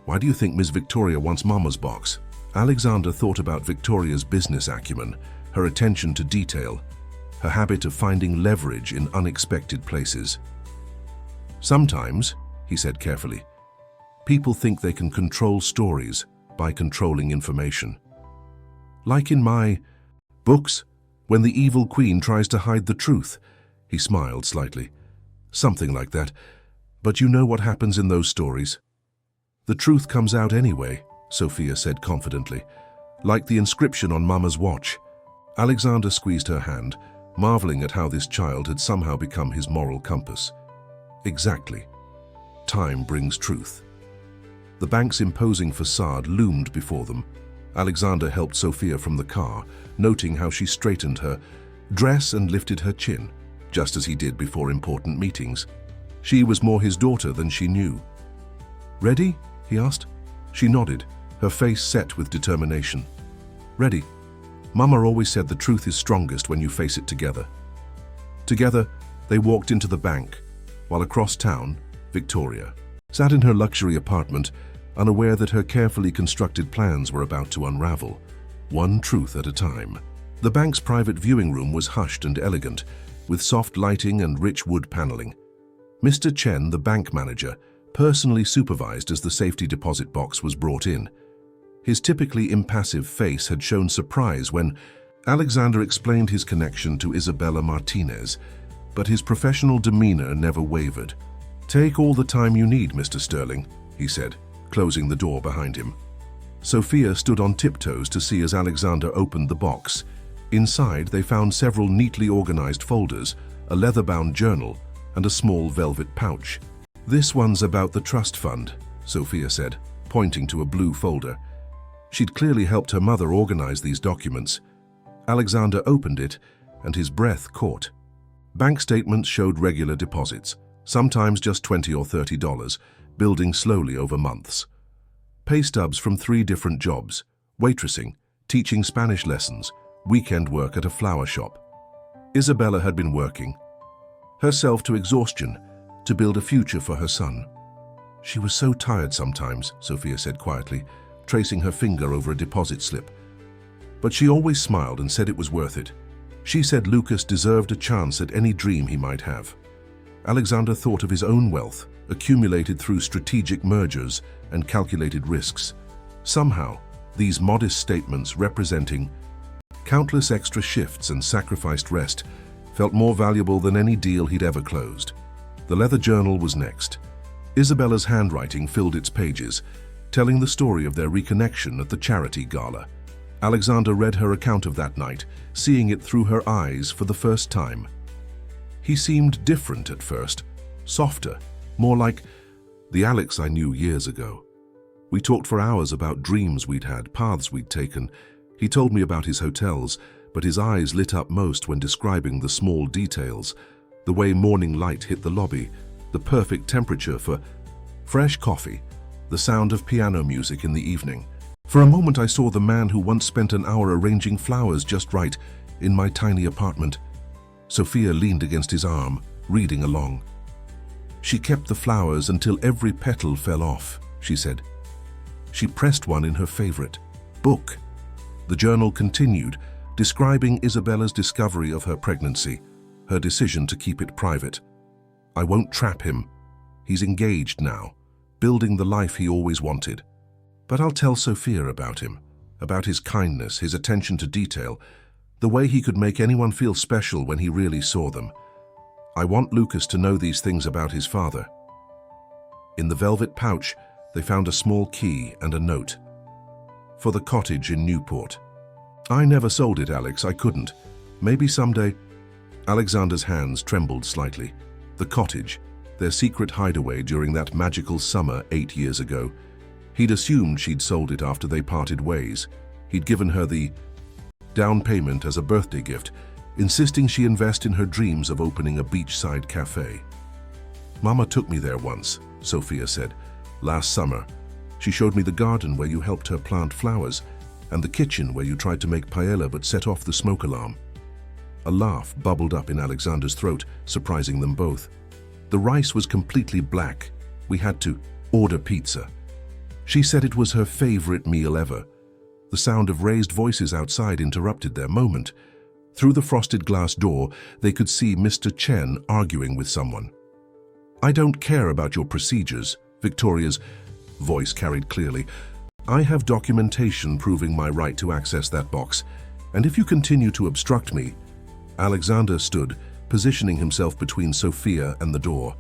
why do you think Miss Victoria wants Mama's box? Alexander thought about Victoria's business acumen, her attention to detail. her habit of finding leverage in unexpected places. "Sometimes," he said carefully, "people think they can control stories by controlling information. Like in my books, when the evil queen tries to hide the truth." He smiled slightly. "Something like that. But you know what happens in those stories? The truth comes out anyway," Sophia said confidently. "Like the inscription on Mama's watch." Alexander squeezed her hand, marveling at how this child had somehow become his moral compass. Exactly. Time brings truth. The bank's imposing facade loomed before them. Alexander helped Sophia from the car, noting how she straightened her dress and lifted her chin, just as he did before important meetings. She was more his daughter than she knew. "Ready?" he asked. She nodded, her face set with determination. "Ready. Mama always said the truth is strongest when you face it together." Together, they walked into the bank, while across town, Victoria sat in her luxury apartment, unaware that her carefully constructed plans were about to unravel, one truth at a time. The bank's private viewing room was hushed and elegant, with soft lighting and rich wood paneling. Mr. Chen, the bank manager, personally supervised as the safety deposit box was brought in. His typically impassive face had shown surprise when Alexander explained his connection to Isabella Martinez, but his professional demeanor never wavered. "Take all the time you need, Mr. Sterling," he said, closing the door behind him. Sophia stood on tiptoes to see as Alexander opened the box. Inside, they found several neatly organized folders, a leather-bound journal, and a small velvet pouch. "This one's about the trust fund," Sophia said, pointing to a blue folder. She'd clearly helped her mother organize these documents. Alexander opened it, and his breath caught. Bank statements showed regular deposits, sometimes just $20 or $30, building slowly over months. Pay stubs from 3 different jobs: waitressing, teaching Spanish lessons, weekend work at a flower shop. Isabella had been working herself to exhaustion to build a future for her son. "She was so tired sometimes," Sophia said quietly, tracing her finger over a deposit slip. "But she always smiled and said it was worth it. She said Lucas deserved a chance at any dream he might have." Alexander thought of his own wealth, accumulated through strategic mergers and calculated risks. Somehow, these modest statements representing countless extra shifts and sacrificed rest felt more valuable than any deal he'd ever closed. The leather journal was next. Isabella's handwriting filled its pages, telling the story of their reconnection at the charity gala. Alexander read her account of that night, seeing it through her eyes for the first time. He seemed different at first, softer, more like the Alex I knew years ago. We talked for hours about dreams we'd had, paths we'd taken. He told me about his hotels, but his eyes lit up most when describing the small details, the way morning light hit the lobby, the perfect temperature for fresh coffee, the sound of piano music in the evening. For a moment I saw the man who once spent an hour arranging flowers just right in my tiny apartment. Sophia leaned against his arm, reading along. "She kept the flowers until every petal fell off," she said. She pressed one in her favorite book. The journal continued, describing Isabella's discovery of her pregnancy, her decision to keep it private. "I won't trap him. He's engaged now, building the life he always wanted. But I'll tell Sophia about him, about his kindness, his attention to detail, the way he could make anyone feel special when he really saw them. I want Lucas to know these things about his father." In the velvet pouch, they found a small key and a note. "For the cottage in Newport. I never sold it, Alex, I couldn't. Maybe someday." Alexander's hands trembled slightly. The cottage, their secret hideaway during that magical summer 8 years ago. He'd assumed she'd sold it after they parted ways. He'd given her the down payment as a birthday gift, insisting she invest in her dreams of opening a beachside cafe. "Mama took me there once," Sophia said. "Last summer. She showed me the garden where you helped her plant flowers, and the kitchen where you tried to make paella but set off the smoke alarm." A laugh bubbled up in Alexander's throat, surprising them both. "The rice was completely black. We had to order pizza. She said it was her favorite meal ever." The sound of raised voices outside interrupted their moment. Through the frosted glass door, they could see Mr. Chen arguing with someone. "I don't care about your procedures," Victoria's voice carried clearly. "I have documentation proving my right to access that box, and if you continue to obstruct me..." Alexander stood, positioning himself between Sophia and the door.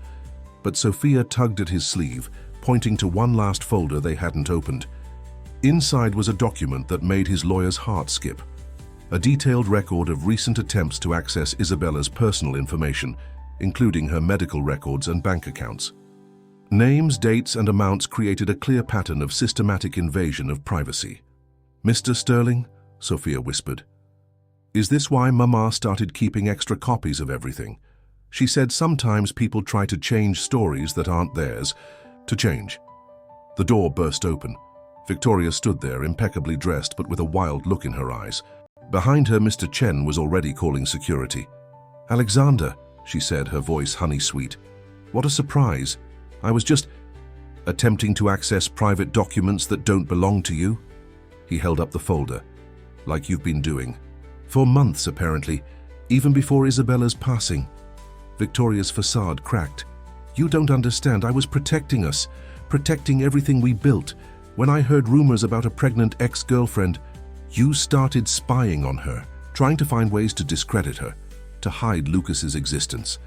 But Sophia tugged at his sleeve, pointing to one last folder they hadn't opened. Inside was a document that made his lawyer's heart skip. A detailed record of recent attempts to access Isabella's personal information, including her medical records and bank accounts. Names, dates, and amounts created a clear pattern of systematic invasion of privacy. "Mr. Sterling," Sophia whispered, "is this why Mama started keeping extra copies of everything? She said sometimes people try to change stories that aren't theirs, to change." The door burst open. Victoria stood there, impeccably dressed but with a wild look in her eyes. Behind her, Mr. Chen was already calling security. "Alexander," she said, her voice honey-sweet. "What a surprise. I was just attempting to access private documents that don't belong to you." He held up the folder. "Like you've been doing. For months, apparently, even before Isabella's passing." Victoria's facade cracked. "You don't understand. I was protecting us, protecting everything we built. When I heard rumors about a pregnant ex-girlfriend, you started spying on her, trying to find ways to discredit her, to hide Lucas's existence.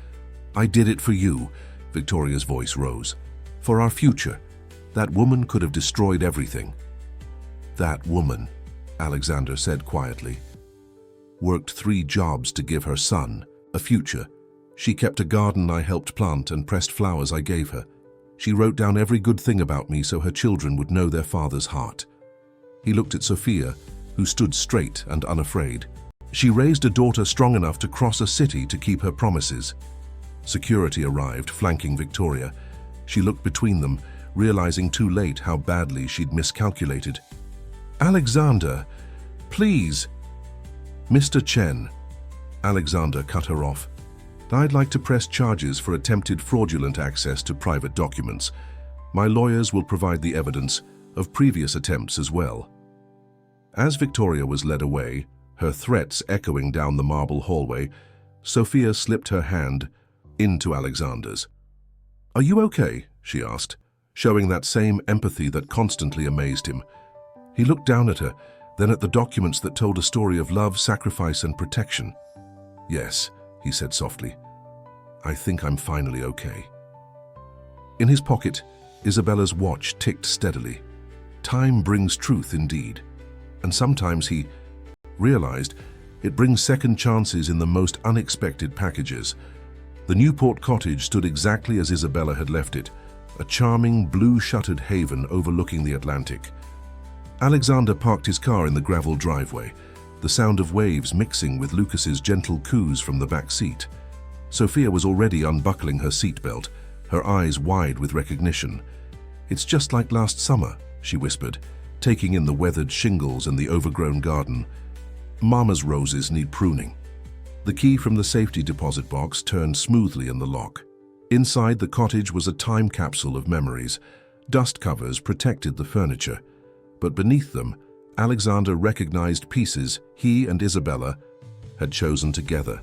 I did it for you," Victoria's voice rose. "For our future. That woman could have destroyed everything." "That woman," Alexander said quietly, "worked 3 jobs to give her son a future. She kept a garden I helped plant and pressed flowers I gave her. She wrote down every good thing about me so her children would know their father's heart." He looked at Sophia, who stood straight and unafraid. She raised a daughter strong enough to cross a city to keep her promises. Security arrived, flanking Victoria. She looked between them, realizing too late how badly she'd miscalculated. "Alexander, please." "Mr. Chen," Alexander cut her off. "I'd like to press charges for attempted fraudulent access to private documents. My lawyers will provide the evidence of previous attempts as well." As Victoria was led away, her threats echoing down the marble hallway, Sophia slipped her hand into Alexander's. "Are you okay?" she asked, showing that same empathy that constantly amazed him. He looked down at her, then at the documents that told a story of love, sacrifice, and protection. "Yes," he said softly. "I think I'm finally okay." In his pocket, Isabella's watch ticked steadily. Time brings truth indeed, and sometimes he realized it brings second chances in the most unexpected packages. The Newport cottage stood exactly as Isabella had left it, a charming blue-shuttered haven overlooking the Atlantic. Alexander parked his car in the gravel driveway, the sound of waves mixing with Lucas's gentle coos from the back seat. Sophia was already unbuckling her seatbelt, her eyes wide with recognition. "It's just like last summer," she whispered, taking in the weathered shingles and the overgrown garden. "Mama's roses need pruning." The key from the safety deposit box turned smoothly in the lock. Inside the cottage was a time capsule of memories. Dust covers protected the furniture, but beneath them, Alexander recognized pieces he and Isabella had chosen together.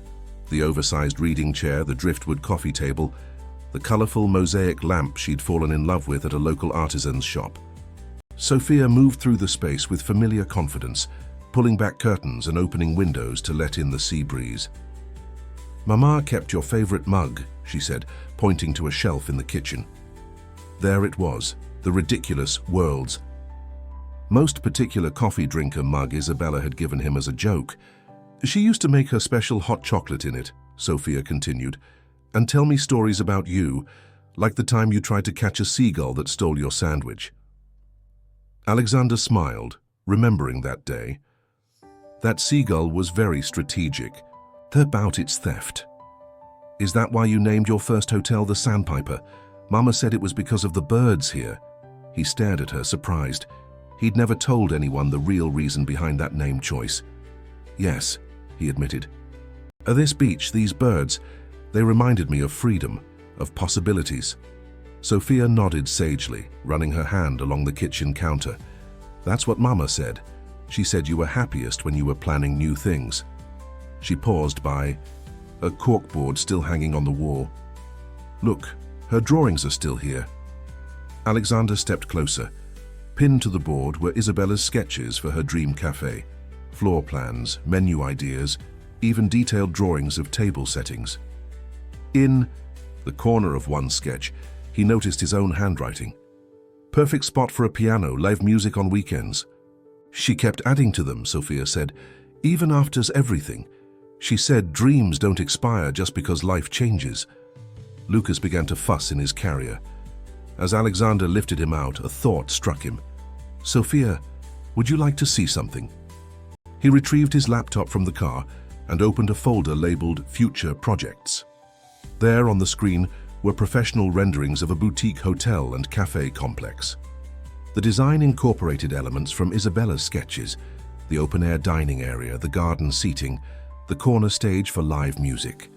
The oversized reading chair, the driftwood coffee table, the colorful mosaic lamp she'd fallen in love with at a local artisan's shop. Sophia moved through the space with familiar confidence, pulling back curtains and opening windows to let in the sea breeze. "Mama kept your favorite mug," she said, pointing to a shelf in the kitchen. There it was, the ridiculous world's most particular coffee drinker mug Isabella had given him as a joke. "She used to make her special hot chocolate in it," Sophia continued, "and tell me stories about you, like the time you tried to catch a seagull that stole your sandwich." Alexander smiled, remembering that day. That seagull was very strategic. About its theft. "Is that why you named your first hotel the Sandpiper? Mama said it was because of the birds here." He stared at her, surprised. He'd never told anyone the real reason behind that name choice. "Yes," he admitted. "At this beach, these birds, they reminded me of freedom, of possibilities." Sophia nodded sagely, running her hand along the kitchen counter. "That's what Mama said. She said you were happiest when you were planning new things." She paused by a corkboard still hanging on the wall. Look, her drawings are still here. Alexander stepped closer. Pinned to the board were Isabella's sketches for her dream cafe. Floor plans, menu ideas, even detailed drawings of table settings. In the corner of one sketch, he noticed his own handwriting. Perfect spot for a piano, live music on weekends. She kept adding to them, Sophia said, even after everything. She said dreams don't expire just because life changes. Lucas began to fuss in his carrier. As Alexander lifted him out, a thought struck him. Sophia, would you like to see something? He retrieved his laptop from the car and opened a folder labeled Future Projects. There on the screen were professional renderings of a boutique hotel and cafe complex. The design incorporated elements from Isabella's sketches, the open-air dining area, the garden seating, the corner stage for live music.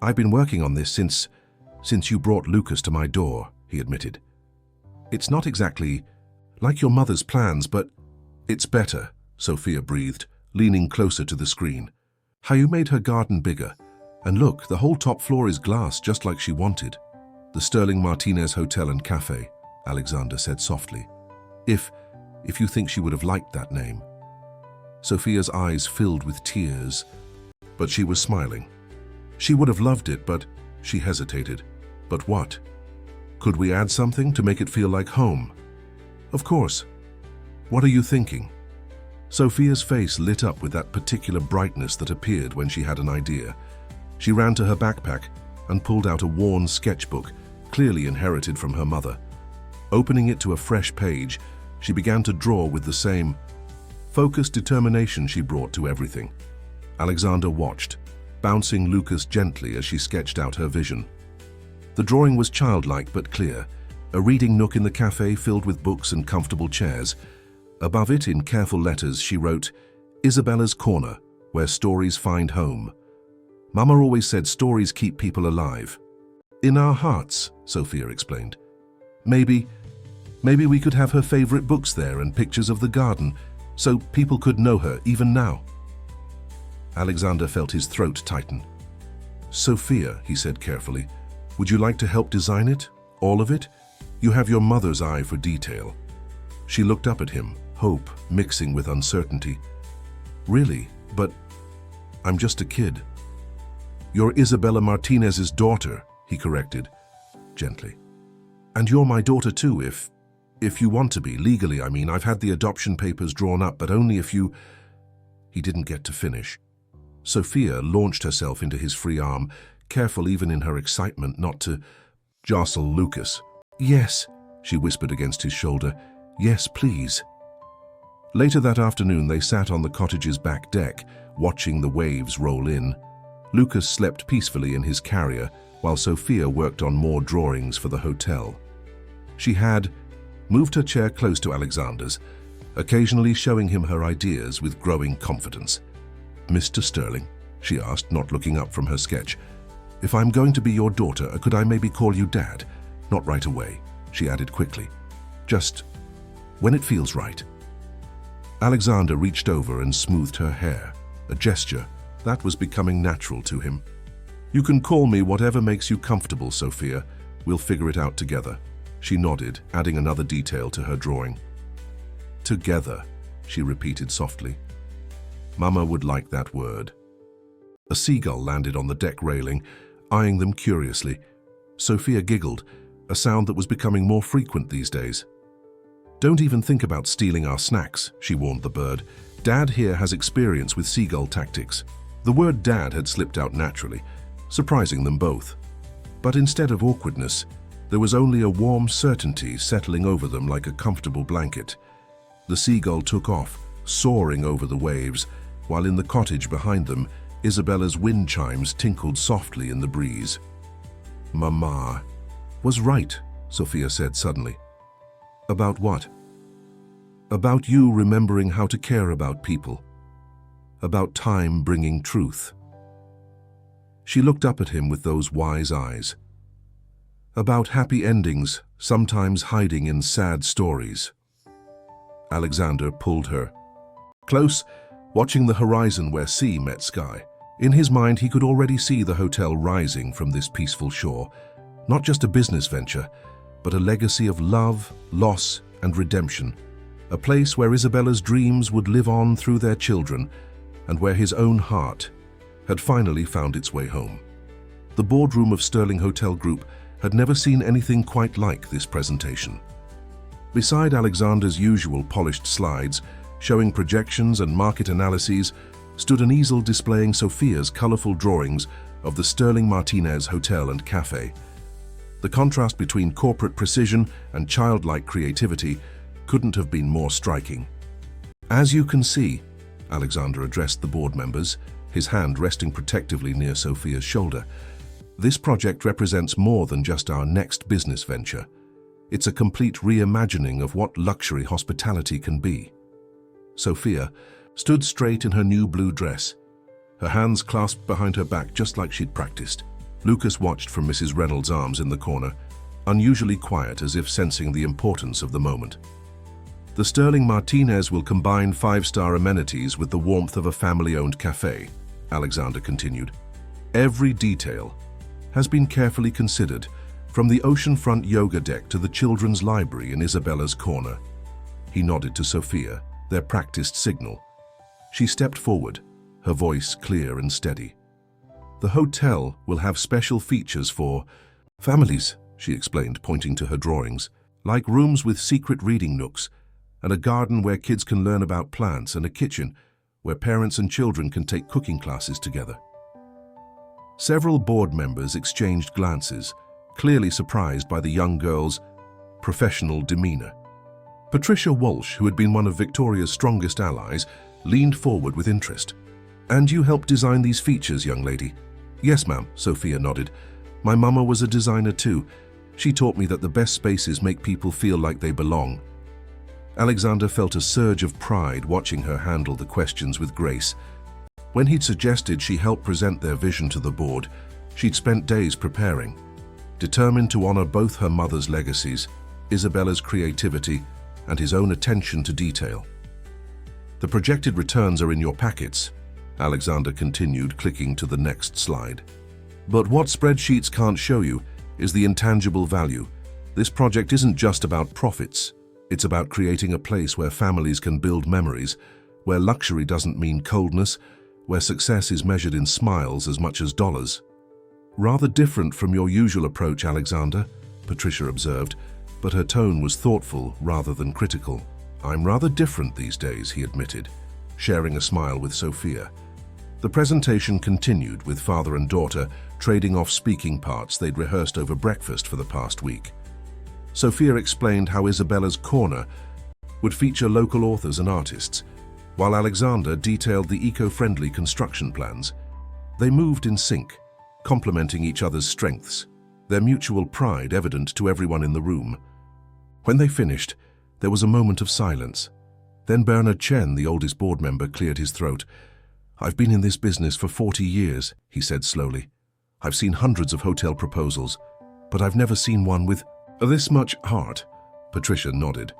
I've been working on this since you brought Lucas to my door, he admitted. It's not exactly like your mother's plans, but it's better, Sophia breathed, leaning closer to the screen. How you made her garden bigger. And look, the whole top floor is glass, just like she wanted. The Sterling Martinez Hotel and Cafe, Alexander said softly. If you think she would have liked that name. Sophia's eyes filled with tears, but she was smiling. She would have loved it, but she hesitated. But what? Could we add something to make it feel like home? Of course. What are you thinking? Sophia's face lit up with that particular brightness that appeared when she had an idea. She ran to her backpack and pulled out a worn sketchbook, clearly inherited from her mother. Opening it to a fresh page, she began to draw with the same focused determination she brought to everything. Alexander watched, bouncing Lucas gently as she sketched out her vision. The drawing was childlike but clear, a reading nook in the cafe filled with books and comfortable chairs. Above it, in careful letters, she wrote, Isabella's Corner, where stories find home. Mama always said stories keep people alive. In our hearts, Sophia explained. Maybe we could have her favorite books there and pictures of the garden, so people could know her even now. Alexander felt his throat tighten. Sophia, he said carefully, would you like to help design it? All of it? You have your mother's eye for detail. She looked up at him, hope mixing with uncertainty. Really, but I'm just a kid. You're Isabella Martinez's daughter, he corrected, gently. And you're my daughter too, if you want to be. Legally, I mean. I've had the adoption papers drawn up, but only if you... He didn't get to finish. Sophia launched herself into his free arm, careful even in her excitement not to jostle Lucas. Yes, she whispered against his shoulder. Yes, please. Later that afternoon, they sat on the cottage's back deck, watching the waves roll in. Lucas slept peacefully in his carrier, while Sophia worked on more drawings for the hotel. She had moved her chair close to Alexander's, occasionally showing him her ideas with growing confidence. Mr. Sterling, she asked, not looking up from her sketch, if I'm going to be your daughter, could I maybe call you Dad? Not right away, she added quickly. Just when it feels right. Alexander reached over and smoothed her hair, a gesture that was becoming natural to him. You can call me whatever makes you comfortable, Sophia. We'll figure it out together. She nodded, adding another detail to her drawing. Together, she repeated softly. Mama would like that word. A seagull landed on the deck railing, eyeing them curiously. Sophia giggled, a sound that was becoming more frequent these days. Don't even think about stealing our snacks, she warned the bird. Dad here has experience with seagull tactics. The word Dad had slipped out naturally, surprising them both. But instead of awkwardness, there was only a warm certainty settling over them like a comfortable blanket. The seagull took off, soaring over the waves, while in the cottage behind them, Isabella's wind chimes tinkled softly in the breeze. Mama was right, Sophia said suddenly. About what? About you remembering how to care about people. About time bringing truth. She looked up at him with those wise eyes. About happy endings, sometimes hiding in sad stories. Alexander pulled her close watching the horizon where sea met sky. In his mind, he could already see the hotel rising from this peaceful shore, not just a business venture, but a legacy of love, loss, and redemption. A place where Isabella's dreams would live on through their children, and where his own heart had finally found its way home. The boardroom of Sterling Hotel Group had never seen anything quite like this presentation. Beside Alexander's usual polished slides, showing projections and market analyses, stood an easel displaying Sophia's colorful drawings of the Sterling Martinez Hotel and Cafe. The contrast between corporate precision and childlike creativity couldn't have been more striking. As you can see, Alexander addressed the board members, his hand resting protectively near Sophia's shoulder, this project represents more than just our next business venture. It's a complete reimagining of what luxury hospitality can be. Sophia stood straight in her new blue dress, her hands clasped behind her back just like she'd practiced. Lucas watched from Mrs. Reynolds' arms in the corner, unusually quiet as if sensing the importance of the moment. The Sterling Martinez will combine five-star amenities with the warmth of a family-owned cafe, Alexander continued. Every detail has been carefully considered, from the oceanfront yoga deck to the children's library in Isabella's corner. He nodded to Sophia, their practiced signal. She stepped forward, her voice clear and steady. The hotel will have special features for families, she explained, pointing to her drawings, like rooms with secret reading nooks, and a garden where kids can learn about plants, and a kitchen where parents and children can take cooking classes together. Several board members exchanged glances, clearly surprised by the young girl's professional demeanor. Patricia Walsh, who had been one of Victoria's strongest allies, leaned forward with interest. "And you helped design these features, young lady?" "Yes, ma'am," Sophia nodded. "My mama was a designer too. She taught me that the best spaces make people feel like they belong." Alexander felt a surge of pride watching her handle the questions with grace. When he'd suggested she help present their vision to the board, she'd spent days preparing, determined to honor both her mother's legacies, Isabella's creativity, and his own attention to detail. "The projected returns are in your packets," Alexander continued, clicking to the next slide. "But what spreadsheets can't show you is the intangible value. This project isn't just about profits. It's about creating a place where families can build memories, where luxury doesn't mean coldness, where success is measured in smiles as much as dollars." "Rather different from your usual approach, Alexander," Patricia observed, but her tone was thoughtful rather than critical. "I'm rather different these days," he admitted, sharing a smile with Sophia. The presentation continued, with father and daughter trading off speaking parts they'd rehearsed over breakfast for the past week. Sophia explained how Isabella's corner would feature local authors and artists, while Alexander detailed the eco-friendly construction plans. They moved in sync, complementing each other's strengths, their mutual pride evident to everyone in the room. When they finished, there was a moment of silence. Then Bernard Chen, the oldest board member, cleared his throat. "I've been in this business for 40 years, he said slowly. "I've seen hundreds of hotel proposals, but I've never seen one with this much heart." Patricia nodded.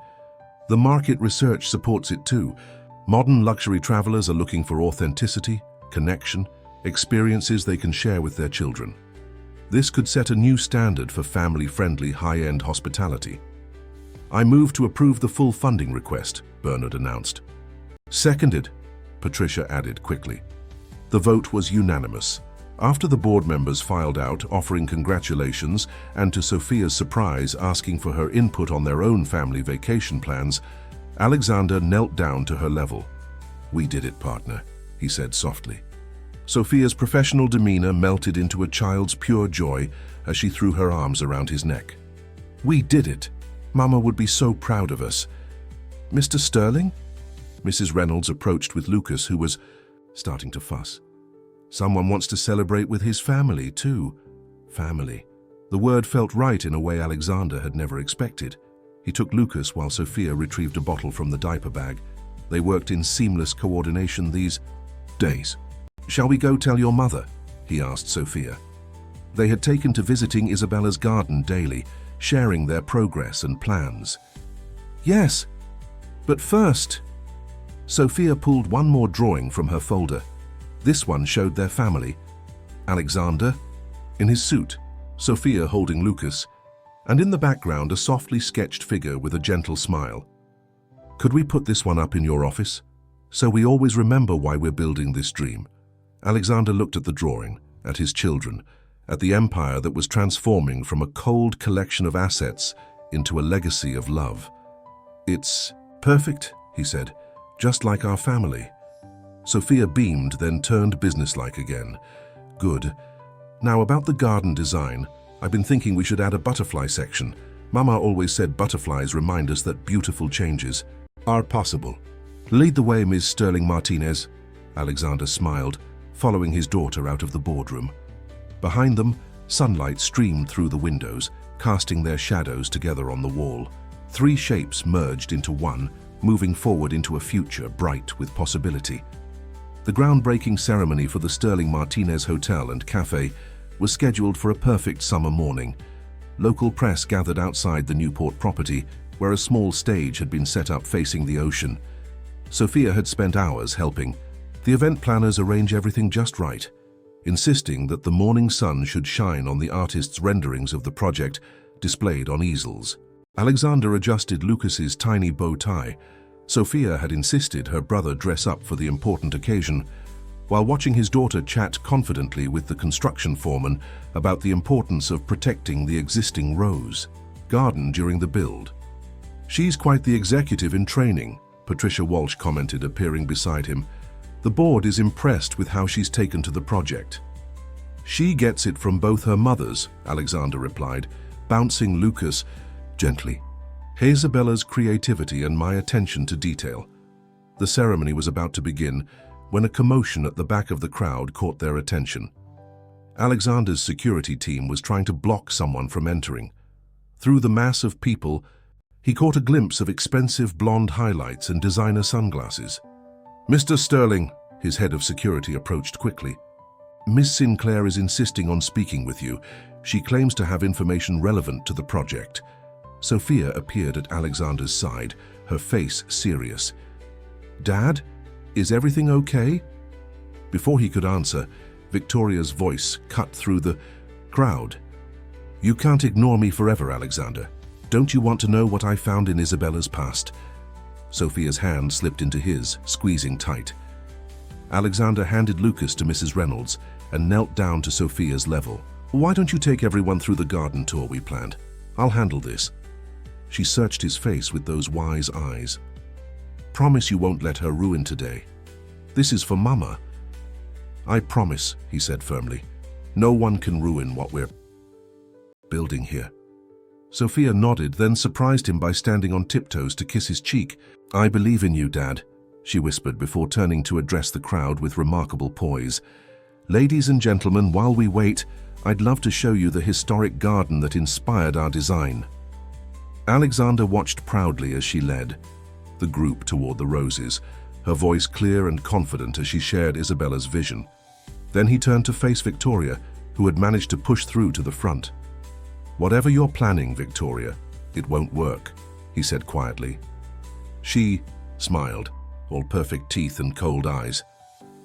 "The market research supports it too. Modern luxury travelers are looking for authenticity, connection, experiences they can share with their children. This could set a new standard for family-friendly, high-end hospitality." "I move to approve the full funding request," Bernard announced. "Seconded," Patricia added quickly. The vote was unanimous. After the board members filed out, offering congratulations, and to Sophia's surprise, asking for her input on their own family vacation plans, Alexander knelt down to her level. "We did it, partner," he said softly. Sophia's professional demeanor melted into a child's pure joy as she threw her arms around his neck. "We did it. Mama would be so proud of us." "Mr. Sterling?" Mrs. Reynolds approached with Lucas, who was starting to fuss. "Someone wants to celebrate with his family, too." Family. The word felt right in a way Alexander had never expected. He took Lucas while Sophia retrieved a bottle from the diaper bag. They worked in seamless coordination these days. "Shall we go tell your mother?" he asked Sophia. They had taken to visiting Isabella's garden daily, sharing their progress and plans. "Yes, but first..." Sophia pulled one more drawing from her folder. This one showed their family. Alexander, in his suit, Sophia holding Lucas, and in the background a softly sketched figure with a gentle smile. Could we put this one up in your office? So we always remember why we're building this dream. Alexander looked at the drawing, at his children, at the empire that was transforming from a cold collection of assets into a legacy of love. It's perfect, he said, just like our family. Sophia beamed, then turned businesslike again. Good. Now about the garden design, I've been thinking we should add a butterfly section. Mama always said butterflies remind us that beautiful changes are possible. Lead the way, Ms. Sterling Martinez. Alexander smiled, following his daughter out of the boardroom. Behind them, sunlight streamed through the windows, casting their shadows together on the wall. Three shapes merged into one, moving forward into a future bright with possibility. The groundbreaking ceremony for the Sterling Martinez Hotel and Cafe was scheduled for a perfect summer morning. Local press gathered outside the Newport property, where a small stage had been set up facing the ocean. Sophia had spent hours helping the event planners arrange everything just right, insisting that the morning sun should shine on the artists' renderings of the project displayed on easels. Alexander adjusted Lucas's tiny bow tie. Sophia had insisted her brother dress up for the important occasion, while watching his daughter chat confidently with the construction foreman about the importance of protecting the existing rose garden during the build. She's quite the executive in training, Patricia Walsh commented, appearing beside him. The board is impressed with how she's taken to the project. She gets it from both her mothers, Alexander replied, bouncing Lucas gently. Isabella's creativity and my attention to detail. The ceremony was about to begin when a commotion at the back of the crowd caught their attention. Alexander's security team was trying to block someone from entering. Through the mass of people, he caught a glimpse of expensive blonde highlights and designer sunglasses. Mr. Sterling, his head of security approached quickly. Miss Sinclair is insisting on speaking with you. She claims to have information relevant to the project. Sophia appeared at Alexander's side, her face serious. Dad, is everything okay? Before he could answer, Victoria's voice cut through the crowd. You can't ignore me forever, Alexander. Don't you want to know what I found in Isabella's past? Sophia's hand slipped into his, squeezing tight. Alexander handed Lucas to Mrs. Reynolds and knelt down to Sophia's level. Why don't you take everyone through the garden tour we planned? I'll handle this. She searched his face with those wise eyes. Promise you won't let her ruin today. This is for Mama. I promise, he said firmly. No one can ruin what we're building here. Sophia nodded, then surprised him by standing on tiptoes to kiss his cheek. I believe in you, Dad, she whispered before turning to address the crowd with remarkable poise. Ladies and gentlemen, while we wait, I'd love to show you the historic garden that inspired our design. Alexander watched proudly as she led the group toward the roses, her voice clear and confident as she shared Isabella's vision. Then he turned to face Victoria, who had managed to push through to the front. Whatever you're planning, Victoria, it won't work, he said quietly. She smiled, all perfect teeth and cold eyes.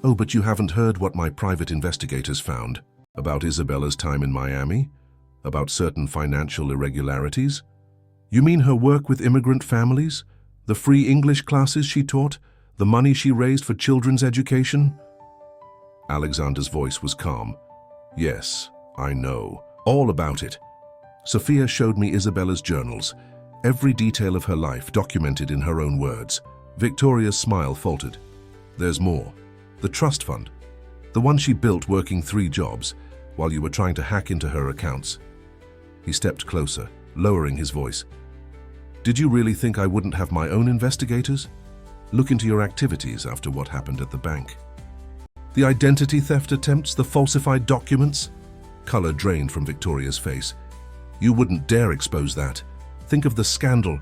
Oh, but you haven't heard what my private investigators found about Isabella's time in Miami? About certain financial irregularities? You mean her work with immigrant families? The free English classes she taught? The money she raised for children's education? Alexander's voice was calm. Yes, I know. All about it. Sophia showed me Isabella's journals, every detail of her life documented in her own words. Victoria's smile faltered. There's more. The trust fund. The one she built working 3 jobs, while you were trying to hack into her accounts. He stepped closer, lowering his voice. Did you really think I wouldn't have my own investigators? Look into your activities after what happened at the bank. The identity theft attempts, the falsified documents? Color drained from Victoria's face. You wouldn't dare expose that. Think of the scandal.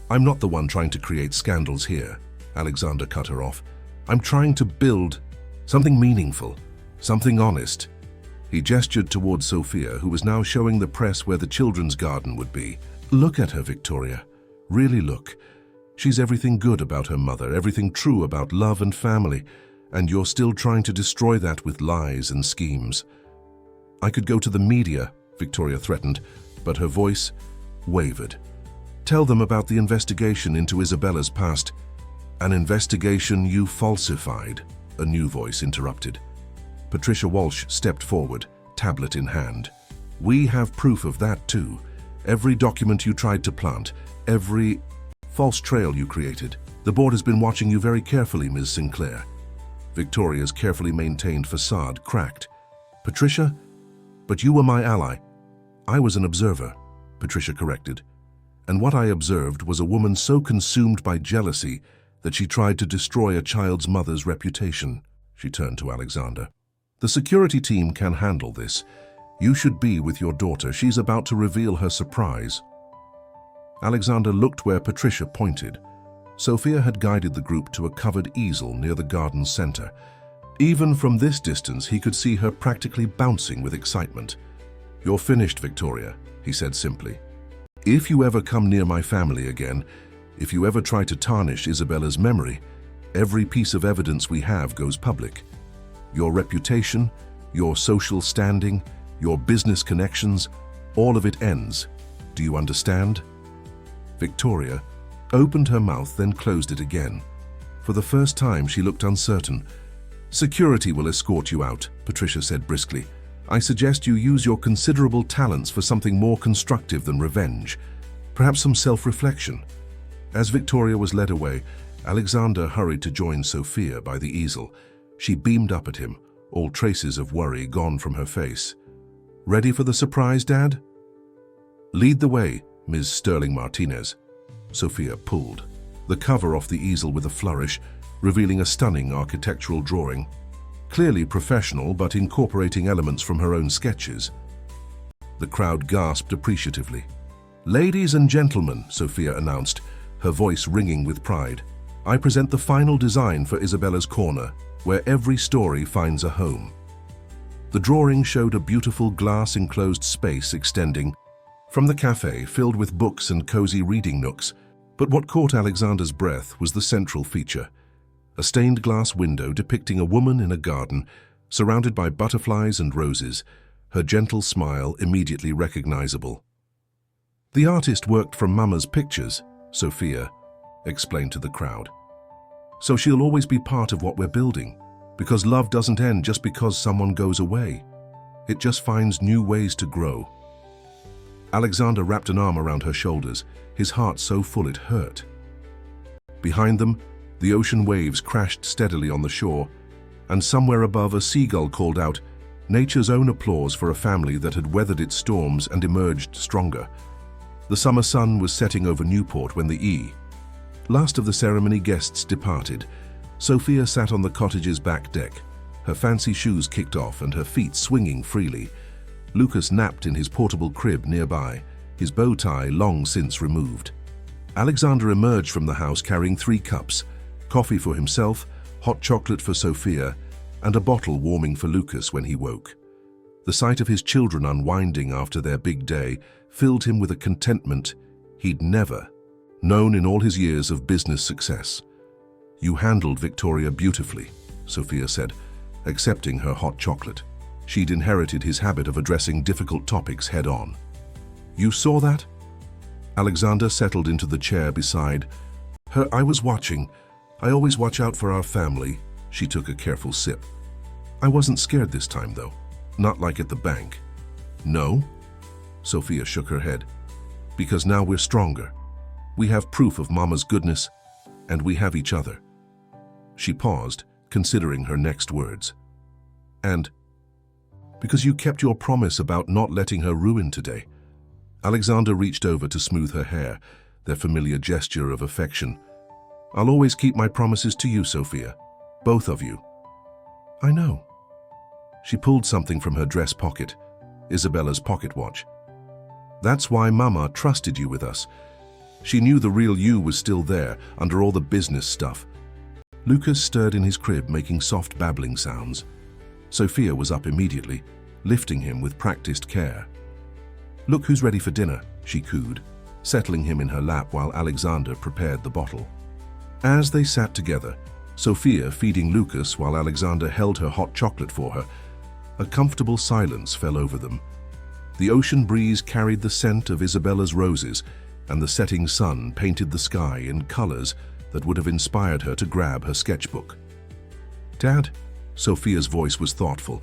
I'm not the one trying to create scandals here, Alexander cut her off. I'm trying to build something meaningful, something honest. He gestured towards Sophia, who was now showing the press where the children's garden would be. Look at her, Victoria. Really look. She's everything good about her mother, everything true about love and family, and you're still trying to destroy that with lies and schemes. I could go to the media, Victoria threatened, but her voice wavered. Tell them about the investigation into Isabella's past. An investigation you falsified, a new voice interrupted. Patricia Walsh stepped forward, tablet in hand. We have proof of that too. Every document you tried to plant, every false trail you created. The board has been watching you very carefully, Ms. Sinclair. Victoria's carefully maintained facade cracked. Patricia? But you were my ally. I was an observer, Patricia corrected. And what I observed was a woman so consumed by jealousy that she tried to destroy a child's mother's reputation. She turned to Alexander. The security team can handle this. You should be with your daughter. She's about to reveal her surprise. Alexander looked where Patricia pointed. Sophia had guided the group to a covered easel near the garden center. Even from this distance, he could see her practically bouncing with excitement. You're finished, Victoria, he said simply. If you ever come near my family again, if you ever try to tarnish Isabella's memory, every piece of evidence we have goes public. Your reputation, your social standing, your business connections, all of it ends. Do you understand? Victoria opened her mouth, then closed it again. For the first time, she looked uncertain. Security will escort you out, Patricia said briskly. I suggest you use your considerable talents for something more constructive than revenge. Perhaps some self-reflection. As Victoria was led away, Alexander hurried to join Sophia by the easel. She beamed up at him, all traces of worry gone from her face. Ready for the surprise, Dad? Lead the way, Ms. Sterling Martinez. Sophia pulled the cover off the easel with a flourish, revealing a stunning architectural drawing. Clearly professional, but incorporating elements from her own sketches. The crowd gasped appreciatively. Ladies and gentlemen, Sophia announced, her voice ringing with pride, I present the final design for Isabella's Corner, where every story finds a home. The drawing showed a beautiful glass-enclosed space extending from the cafe, filled with books and cozy reading nooks. But what caught Alexander's breath was the central feature. A stained glass window depicting a woman in a garden, surrounded by butterflies and roses, her gentle smile immediately recognizable. The artist worked from Mama's pictures, Sophia explained to the crowd. So she'll always be part of what we're building, because love doesn't end just because someone goes away. It just finds new ways to grow. Alexander wrapped an arm around her shoulders, his heart so full it hurt. Behind them, the ocean waves crashed steadily on the shore, and somewhere above a seagull called out, nature's own applause for a family that had weathered its storms and emerged stronger. The summer sun was setting over Newport when the last of the ceremony guests departed. Sophia sat on the cottage's back deck, her fancy shoes kicked off and her feet swinging freely. Lucas napped in his portable crib nearby, his bow tie long since removed. Alexander emerged from the house carrying 3 cups, coffee for himself, hot chocolate for Sophia, and a bottle warming for Lucas when he woke. The sight of his children unwinding after their big day filled him with a contentment he'd never known in all his years of business success. You handled Victoria beautifully, Sophia said, accepting her hot chocolate. She'd inherited his habit of addressing difficult topics head-on. You saw that? Alexander settled into the chair beside her. I was watching. I always watch out for our family. She took a careful sip. I wasn't scared this time, though. Not like at the bank. No? Sophia shook her head. Because now we're stronger. We have proof of Mama's goodness, and we have each other. She paused, considering her next words. And because you kept your promise about not letting her ruin today. Alexander reached over to smooth her hair, their familiar gesture of affection. I'll always keep my promises to you, Sophia. Both of you. I know. She pulled something from her dress pocket, Isabella's pocket watch. That's why Mama trusted you with us. She knew the real you was still there, under all the business stuff. Lucas stirred in his crib, making soft babbling sounds. Sophia was up immediately, lifting him with practiced care. Look who's ready for dinner, she cooed. settling him in her lap while Alexander prepared the bottle. As they sat together, Sophia feeding Lucas while Alexander held her hot chocolate for her, a comfortable silence fell over them. The ocean breeze carried the scent of Isabella's roses, and the setting sun painted the sky in colors that would have inspired her to grab her sketchbook. "Dad," Sophia's voice was thoughtful,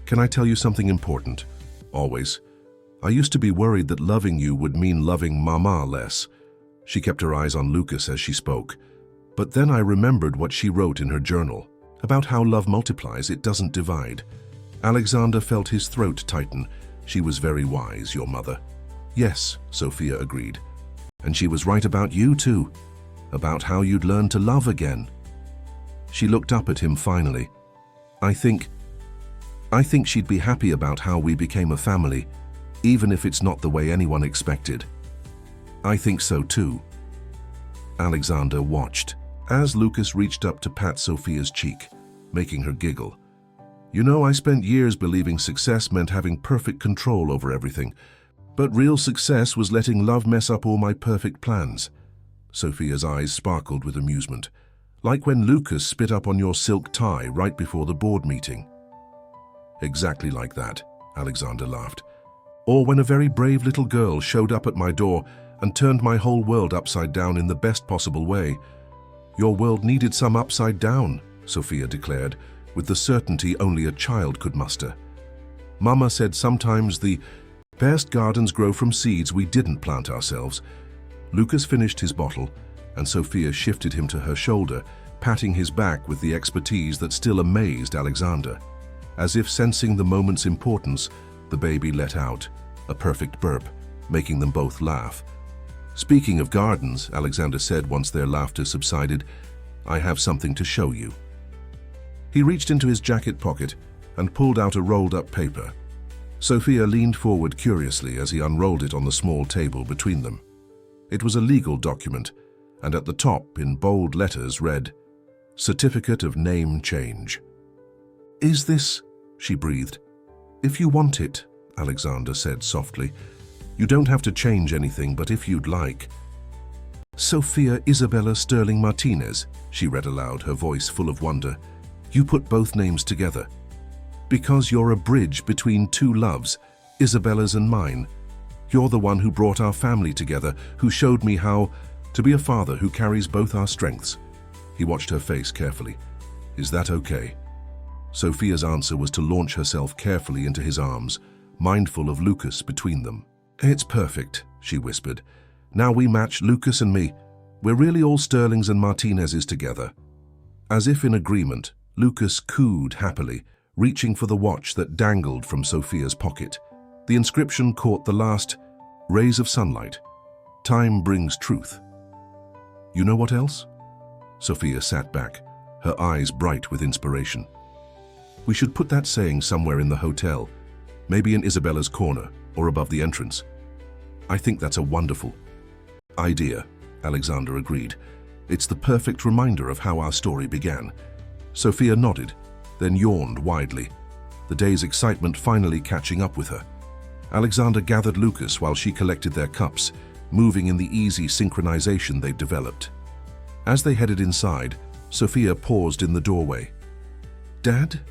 "can I tell you something important?" "Always." "I used to be worried that loving you would mean loving Mama less." She kept her eyes on Lucas as she spoke. "But then I remembered what she wrote in her journal, about how love multiplies, it doesn't divide." Alexander felt his throat tighten. "She was very wise, your mother." "Yes," Sophia agreed. "And she was right about you too, about how you'd learn to love again." She looked up at him finally. I think she'd be happy about how we became a family, even if it's not the way anyone expected." "I think so too." Alexander watched as Lucas reached up to pat Sophia's cheek, making her giggle. "You know, I spent years believing success meant having perfect control over everything, but real success was letting love mess up all my perfect plans." Sophia's eyes sparkled with amusement. "Like when Lucas spit up on your silk tie right before the board meeting." "Exactly like that," Alexander laughed. "Or when a very brave little girl showed up at my door and turned my whole world upside down in the best possible way." "Your world needed some upside down," Sophia declared, with the certainty only a child could muster. "Mama said sometimes the best gardens grow from seeds we didn't plant ourselves." Lucas finished his bottle, and Sophia shifted him to her shoulder, patting his back with the expertise that still amazed Alexander. As if sensing the moment's importance, the baby let out a perfect burp, making them both laugh. "Speaking of gardens," Alexander said once their laughter subsided, "I have something to show you." He reached into his jacket pocket and pulled out a rolled-up paper. Sophia leaned forward curiously as he unrolled it on the small table between them. It was a legal document, and at the top, in bold letters, read, "Certificate of Name Change." "Is this?" she breathed. "If you want it," Alexander said softly. "You don't have to change anything, but if you'd like." "Sophia Isabella Sterling Martinez," she read aloud, her voice full of wonder. "You put both names together. Because you're a bridge between two loves, Isabella's and mine. You're the one who brought our family together, who showed me how to be a father who carries both our strengths." He watched her face carefully. "Is that okay?" Sophia's answer was to launch herself carefully into his arms, mindful of Lucas between them. "It's perfect," she whispered. "Now we match, Lucas and me. We're really all Sterlings and Martinezes together." As if in agreement, Lucas cooed happily, reaching for the watch that dangled from Sophia's pocket. The inscription caught the last rays of sunlight. "Time brings truth." "You know what else?" Sophia sat back, her eyes bright with inspiration. "We should put that saying somewhere in the hotel, maybe in Isabella's corner or above the entrance." "I think that's a wonderful idea," Alexander agreed. "It's the perfect reminder of how our story began." Sophia nodded, then yawned widely, the day's excitement finally catching up with her. Alexander gathered Lucas while she collected their cups, moving in the easy synchronization they'd developed. As they headed inside, Sophia paused in the doorway. "Dad,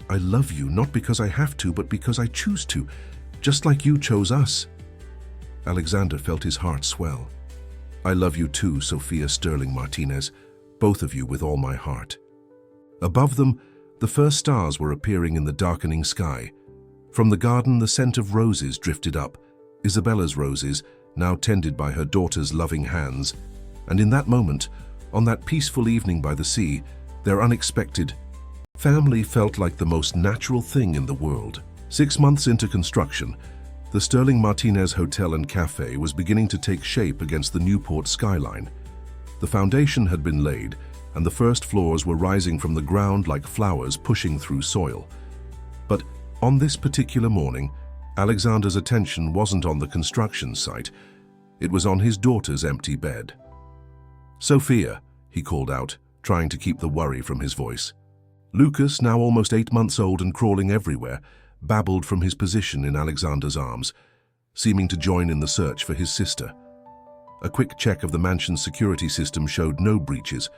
I love you, not because I have to, but because I choose to, just like you chose us." Alexander felt his heart swell. "I love you too, Sophia Sterling Martinez, both of you with all my heart." Above them, the first stars were appearing in the darkening sky. From the garden, the scent of roses drifted up, Isabella's roses, now tended by her daughter's loving hands. And in that moment, on that peaceful evening by the sea, their unexpected family felt like the most natural thing in the world. 6 months into construction, the Sterling Martinez Hotel and Cafe was beginning to take shape against the Newport skyline. The foundation had been laid, and the first floors were rising from the ground like flowers pushing through soil. But on this particular morning, Alexander's attention wasn't on the construction site. It was on his daughter's empty bed. "Sophia," he called out, trying to keep the worry from his voice. Lucas, now almost 8 months old and crawling everywhere, babbled from his position in Alexander's arms, seeming to join in the search for his sister. A quick check of the mansion's security system showed no breaches,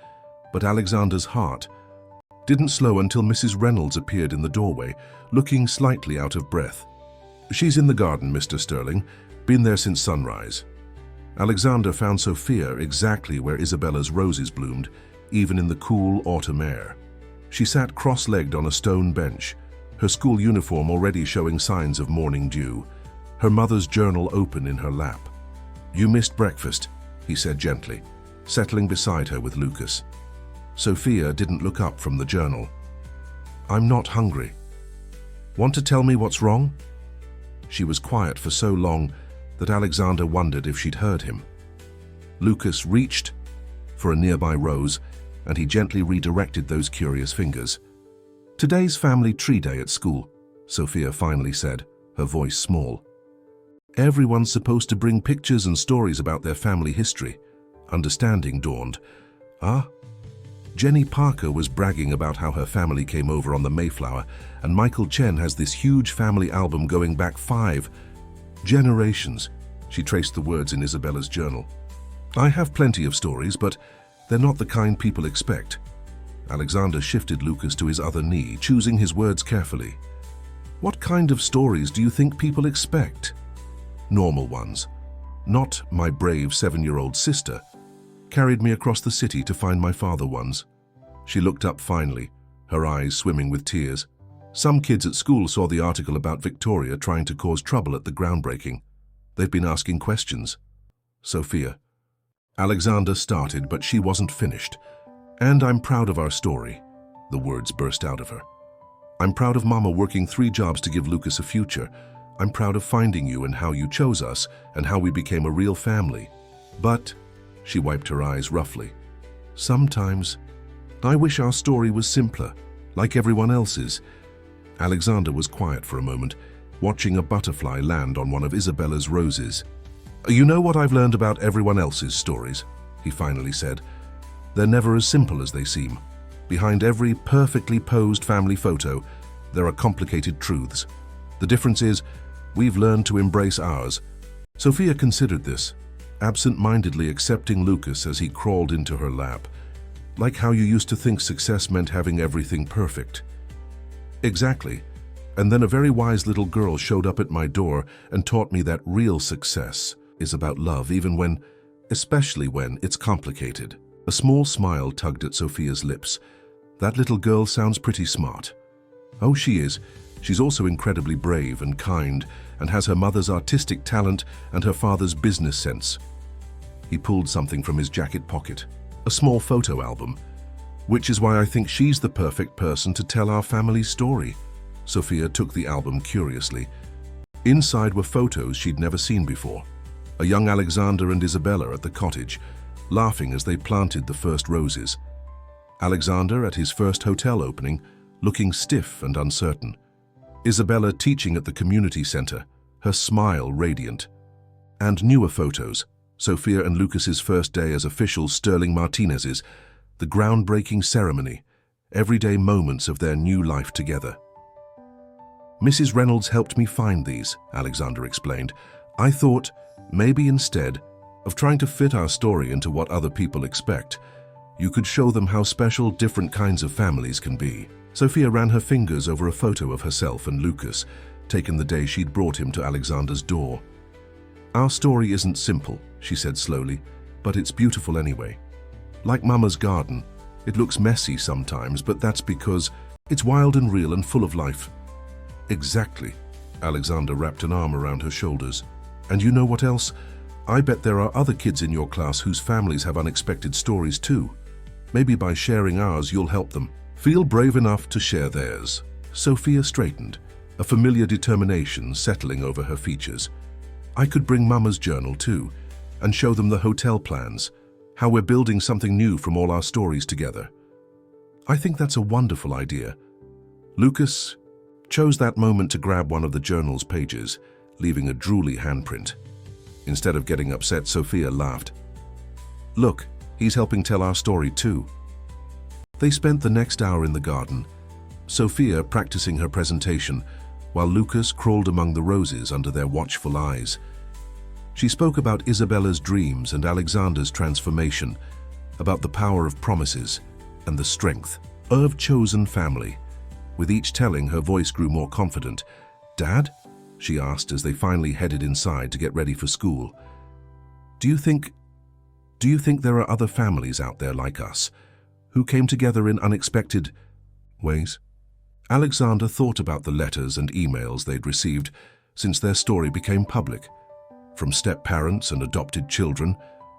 but Alexander's heart didn't slow until Mrs. Reynolds appeared in the doorway, looking slightly out of breath. "She's in the garden, Mr. Sterling. Been there since sunrise." Alexander found Sophia exactly where Isabella's roses bloomed, even in the cool autumn air. She sat cross-legged on a stone bench, her school uniform already showing signs of morning dew, her mother's journal open in her lap. "You missed breakfast," he said gently, settling beside her with Lucas. Sophia didn't look up from the journal. "I'm not hungry." "Want to tell me what's wrong?" She was quiet for so long that Alexander wondered if she'd heard him. Lucas reached for a nearby rose, and he gently redirected those curious fingers. "Today's family tree day at school," Sophia finally said, her voice small. "Everyone's supposed to bring pictures and stories about their family history." Understanding dawned. "Ah?" Jenny Parker was bragging about how her family came over on the Mayflower, and Michael Chen has this huge family album going back 5 generations. She traced the words in Isabella's journal. "I have plenty of stories, but they're not the kind people expect." Alexander shifted Lucas to his other knee, choosing his words carefully. "What kind of stories do you think people expect?" "Normal ones. Not my brave 7-year-old sister carried me across the city to find my father ones." She looked up finally, her eyes swimming with tears. "Some kids at school saw the article about Victoria trying to cause trouble at the groundbreaking. They've been asking questions." "Sophia." Alexander started, but she wasn't finished. "And I'm proud of our story," the words burst out of her. "I'm proud of Mama working 3 jobs to give Lucas a future. I'm proud of finding you and how you chose us and how we became a real family. But," she wiped her eyes roughly, "sometimes I wish our story was simpler, like everyone else's." Alexander was quiet for a moment, watching a butterfly land on one of Isabella's roses. "You know what I've learned about everyone else's stories?" he finally said. "They're never as simple as they seem. Behind every perfectly posed family photo, there are complicated truths. The difference is, we've learned to embrace ours." Sophia considered this, absent-mindedly accepting Lucas as he crawled into her lap. "Like how you used to think success meant having everything perfect." "Exactly. And then a very wise little girl showed up at my door and taught me that real success is about love, especially when it's complicated." A small smile tugged at Sophia's lips. "That little girl sounds pretty smart." "Oh, she is. She's also incredibly brave and kind and has her mother's artistic talent and her father's business sense." He pulled something from his jacket pocket, a small photo album. "Which is why I think she's the perfect person to tell our family's story." Sophia took the album curiously. Inside were photos she'd never seen before. A young Alexander and Isabella at the cottage, laughing as they planted the first roses. Alexander at his first hotel opening, looking stiff and uncertain. Isabella teaching at the community center, her smile radiant. And newer photos, Sophia and Lucas's first day as official Sterling Martinez's, the groundbreaking ceremony, everyday moments of their new life together. "Mrs. Reynolds helped me find these," Alexander explained. "I thought, maybe instead of trying to fit our story into what other people expect, you could show them how special different kinds of families can be." Sophia ran her fingers over a photo of herself and Lucas, taken the day she'd brought him to Alexander's door. "Our story isn't simple," she said slowly, "but it's beautiful anyway. Like Mama's garden, it looks messy sometimes, but that's because it's wild and real and full of life." "Exactly." Alexander wrapped an arm around her shoulders. "And you know what else? I bet there are other kids in your class whose families have unexpected stories too. Maybe by sharing ours, you'll help them feel brave enough to share theirs." Sophia straightened, a familiar determination settling over her features. "I could bring Mama's journal too, and show them the hotel plans, how we're building something new from all our stories together." "I think that's a wonderful idea." Lucas chose that moment to grab one of the journal's pages, leaving a drooly handprint. Instead of getting upset, Sophia laughed. "Look, he's helping tell our story too." They spent the next hour in the garden, Sophia practicing her presentation, while Lucas crawled among the roses under their watchful eyes. She spoke about Isabella's dreams and Alexander's transformation, about the power of promises and the strength of chosen family. With each telling, her voice grew more confident. "Dad?" she asked as they finally headed inside to get ready for school. Do you think there are other families out there like us, who came together in unexpected ways?" Alexander thought about the letters and emails they'd received since their story became public. From step-parents and adopted children,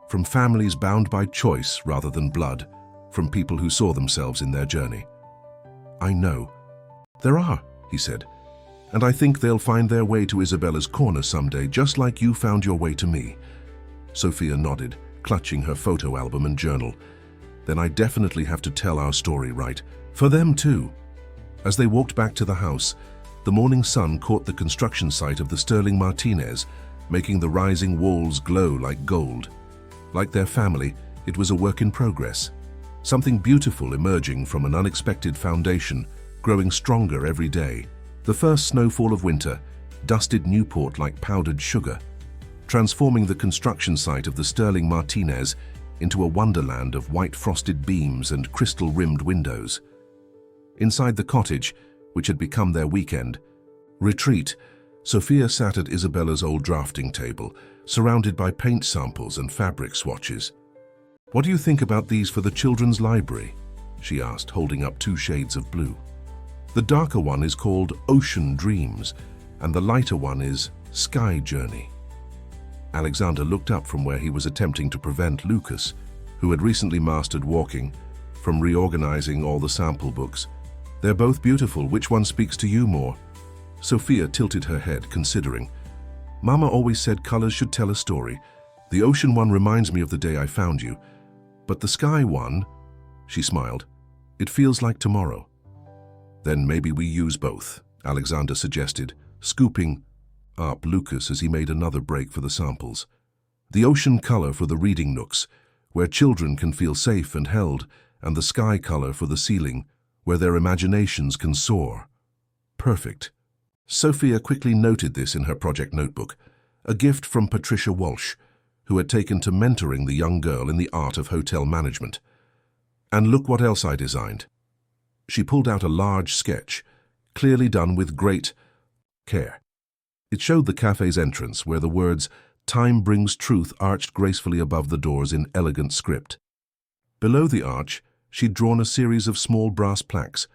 from families bound by choice rather than blood, from people who saw themselves in their journey. "I know. There are," he said, "and I think they'll find their way to Isabella's corner someday, just like you found your way to me." Sophia nodded, clutching her photo album and journal. "Then I definitely have to tell our story right. For them too." As they walked back to the house, the morning sun caught the construction site of the Sterling Martinez, making the rising walls glow like gold. Like their family, it was a work in progress. Something beautiful emerging from an unexpected foundation, growing stronger every day. The first snowfall of winter dusted Newport like powdered sugar, transforming the construction site of the Sterling Martinez into a wonderland of white frosted beams and crystal-rimmed windows. Inside the cottage, which had become their weekend retreat, Sophia sat at Isabella's old drafting table, surrounded by paint samples and fabric swatches. "What do you think about these for the children's library?" she asked, holding up 2 shades of blue. "The darker one is called Ocean Dreams, and the lighter one is Sky Journey." Alexander looked up from where he was attempting to prevent Lucas, who had recently mastered walking, from reorganizing all the sample books. "They're both beautiful. Which one speaks to you more?" Sophia tilted her head, considering. "Mama always said colors should tell a story. The ocean one reminds me of the day I found you. But the sky one," she smiled, "it feels like tomorrow." "Then maybe we use both," Alexander suggested, scooping up Lucas as he made another break for the samples. "The ocean color for the reading nooks, where children can feel safe and held, and the sky color for the ceiling, where their imaginations can soar." "Perfect." Sophia quickly noted this in her project notebook, a gift from Patricia Walsh, who had taken to mentoring the young girl in the art of hotel management. "And look what else I designed." She pulled out a large sketch, clearly done with great care. It showed the cafe's entrance, where the words "Time Brings Truth" arched gracefully above the doors in elegant script. Below the arch, she'd drawn a series of small brass plaques.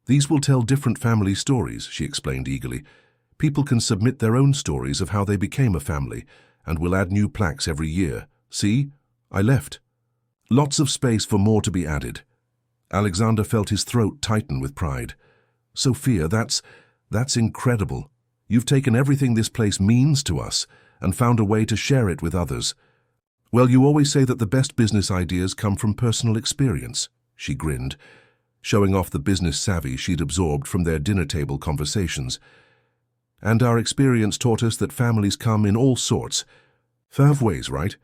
"These will tell different family stories," she explained eagerly. "People can submit their own stories of how they became a family, and we'll add new plaques every year. See? I left lots of space for more to be added." Alexander felt his throat tighten with pride. "Sophia, that's incredible. You've taken everything this place means to us and found a way to share it with others." "Well, you always say that the best business ideas come from personal experience," she grinned, showing off the business savvy she'd absorbed from their dinner table conversations. "And our experience taught us that families come in all sorts of ways, right?"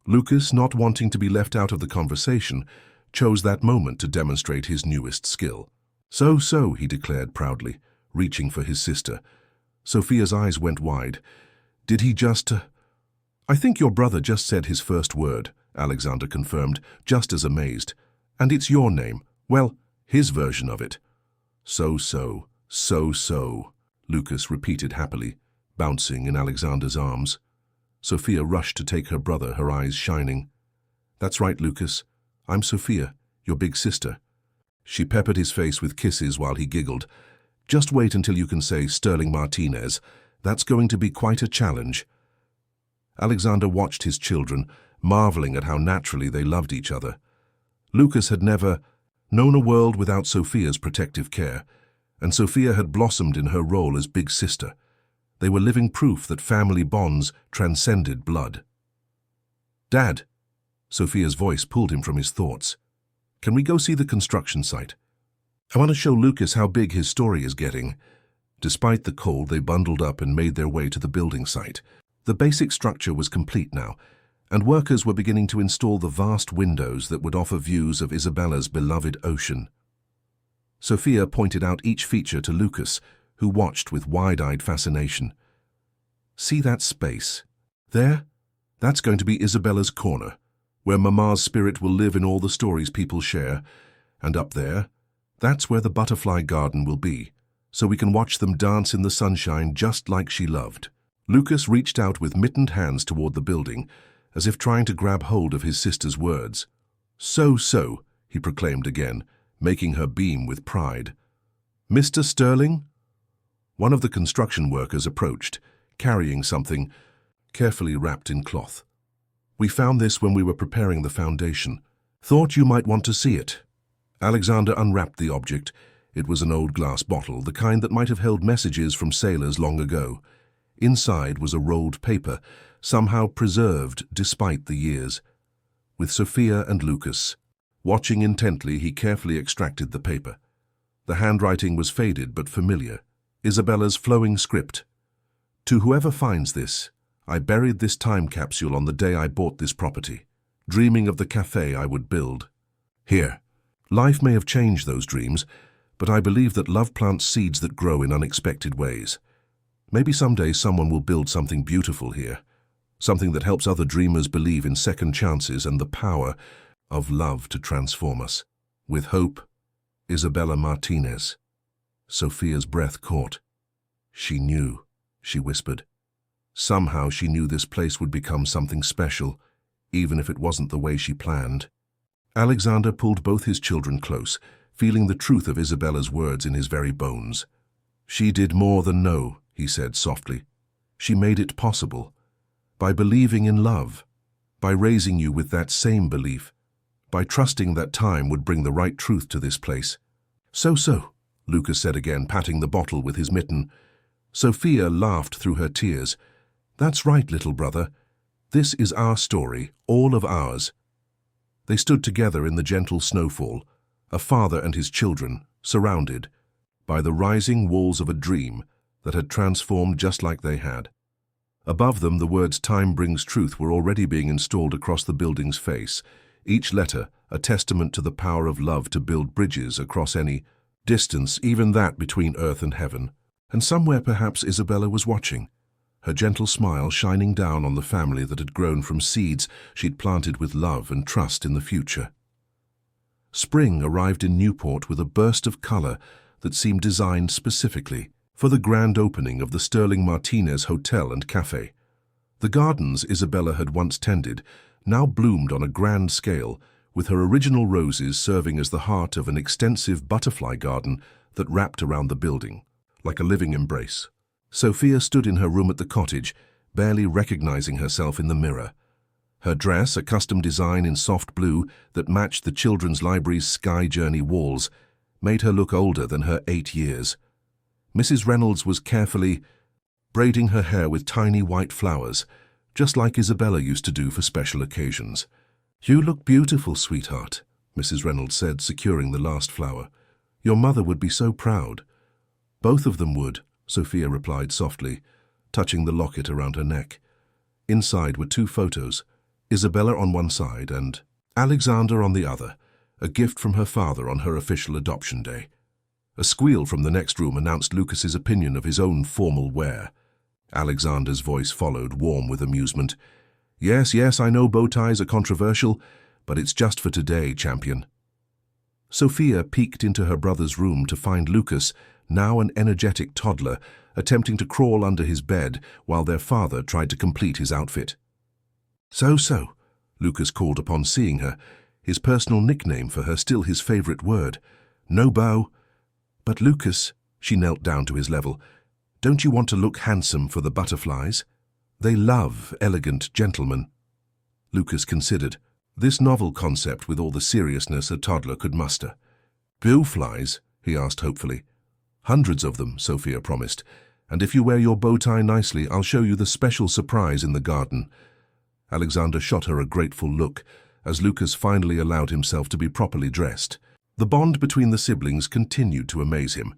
Lucas, not wanting to be left out of the conversation, chose that moment to demonstrate his newest skill. So, he declared proudly, reaching for his sister. Sophia's eyes went wide. "Did he just—" "I think your brother just said his first word," Alexander confirmed, just as amazed. "And it's your name. Well, his version of it." So, Lucas repeated happily, bouncing in Alexander's arms. Sophia rushed to take her brother, her eyes shining. "That's right, Lucas. I'm Sophia, your big sister." She peppered his face with kisses while he giggled. "Just wait until you can say Sterling Martinez. That's going to be quite a challenge." Alexander watched his children, marveling at how naturally they loved each other. Lucas had never known a world without Sophia's protective care, and Sophia had blossomed in her role as big sister. They were living proof that family bonds transcended blood. "Dad," Sophia's voice pulled him from his thoughts. "Can we go see the construction site? I want to show Lucas how big his story is getting." Despite the cold, they bundled up and made their way to the building site. The basic structure was complete now, and workers were beginning to install the vast windows that would offer views of Isabella's beloved ocean. Sophia pointed out each feature to Lucas, who watched with wide-eyed fascination. "See that space? There, that's going to be Isabella's corner, where Mama's spirit will live in all the stories people share. And up there, that's where the butterfly garden will be, so we can watch them dance in the sunshine just like she loved. Lucas reached out with mittened hands toward the building, as if trying to grab hold of his sister's words. So, he proclaimed again, making her beam with pride. Mr. Sterling? One of the construction workers approached, carrying something carefully wrapped in cloth. We found this when we were preparing the foundation. Thought you might want to see it. Alexander unwrapped the object. It was an old glass bottle, the kind that might have held messages from sailors long ago. Inside was a rolled paper, somehow preserved despite the years. With Sophia and Lucas watching intently, he carefully extracted the paper. The handwriting was faded but familiar. Isabella's flowing script. To whoever finds this, I buried this time capsule on the day I bought this property, dreaming of the cafe I would build. Here. Life may have changed those dreams, but I believe that love plants seeds that grow in unexpected ways. Maybe someday someone will build something beautiful here, something that helps other dreamers believe in second chances and the power of love to transform us. With hope, Isabella Martinez. Sophia's breath caught. She knew, she whispered. Somehow she knew this place would become something special, even if it wasn't the way she planned. Alexander pulled both his children close, feeling the truth of Isabella's words in his very bones. She did more than know, he said softly. She made it possible. By believing in love, by raising you with that same belief, by trusting that time would bring the right truth to this place. So, Lucas said again, patting the bottle with his mitten. Sophia laughed through her tears. That's right, little brother. This is our story, all of ours. They stood together in the gentle snowfall, a father and his children, surrounded by the rising walls of a dream that had transformed just like they had. Above them, the words "Time brings truth" were already being installed across the building's face, each letter a testament to the power of love to build bridges across any distance, even that between earth and heaven. And somewhere perhaps Isabella was watching, her gentle smile shining down on the family that had grown from seeds she'd planted with love and trust in the future. Spring arrived in Newport with a burst of color that seemed designed specifically for the grand opening of the Sterling Martinez Hotel and Cafe. The gardens Isabella had once tended now bloomed on a grand scale, with her original roses serving as the heart of an extensive butterfly garden that wrapped around the building, like a living embrace. Sophia stood in her room at the cottage, barely recognizing herself in the mirror. Her dress, a custom design in soft blue that matched the children's library's Sky Journey walls, made her look older than her 8 years. Mrs. Reynolds was carefully braiding her hair with tiny white flowers, just like Isabella used to do for special occasions. You look beautiful, sweetheart, Mrs. Reynolds said, securing the last flower. Your mother would be so proud. Both of them would, Sophia replied softly, touching the locket around her neck. Inside were 2 photos, Isabella on one side and Alexander on the other, a gift from her father on her official adoption day. A squeal from the next room announced Lucas's opinion of his own formal wear. Alexander's voice followed, warm with amusement. Yes, I know bow ties are controversial, but it's just for today, champion. Sophia peeked into her brother's room to find Lucas, now an energetic toddler, attempting to crawl under his bed while their father tried to complete his outfit. So, Lucas called upon seeing her, his personal nickname for her still his favorite word. No bow. But Lucas, she knelt down to his level, don't you want to look handsome for the butterflies? They love elegant gentlemen. Lucas considered this novel concept with all the seriousness a toddler could muster. Billflies? He asked hopefully. Hundreds of them, Sophia promised, and if you wear your bow tie nicely, I'll show you the special surprise in the garden. Alexander shot her a grateful look as Lucas finally allowed himself to be properly dressed. The bond between the siblings continued to amaze him.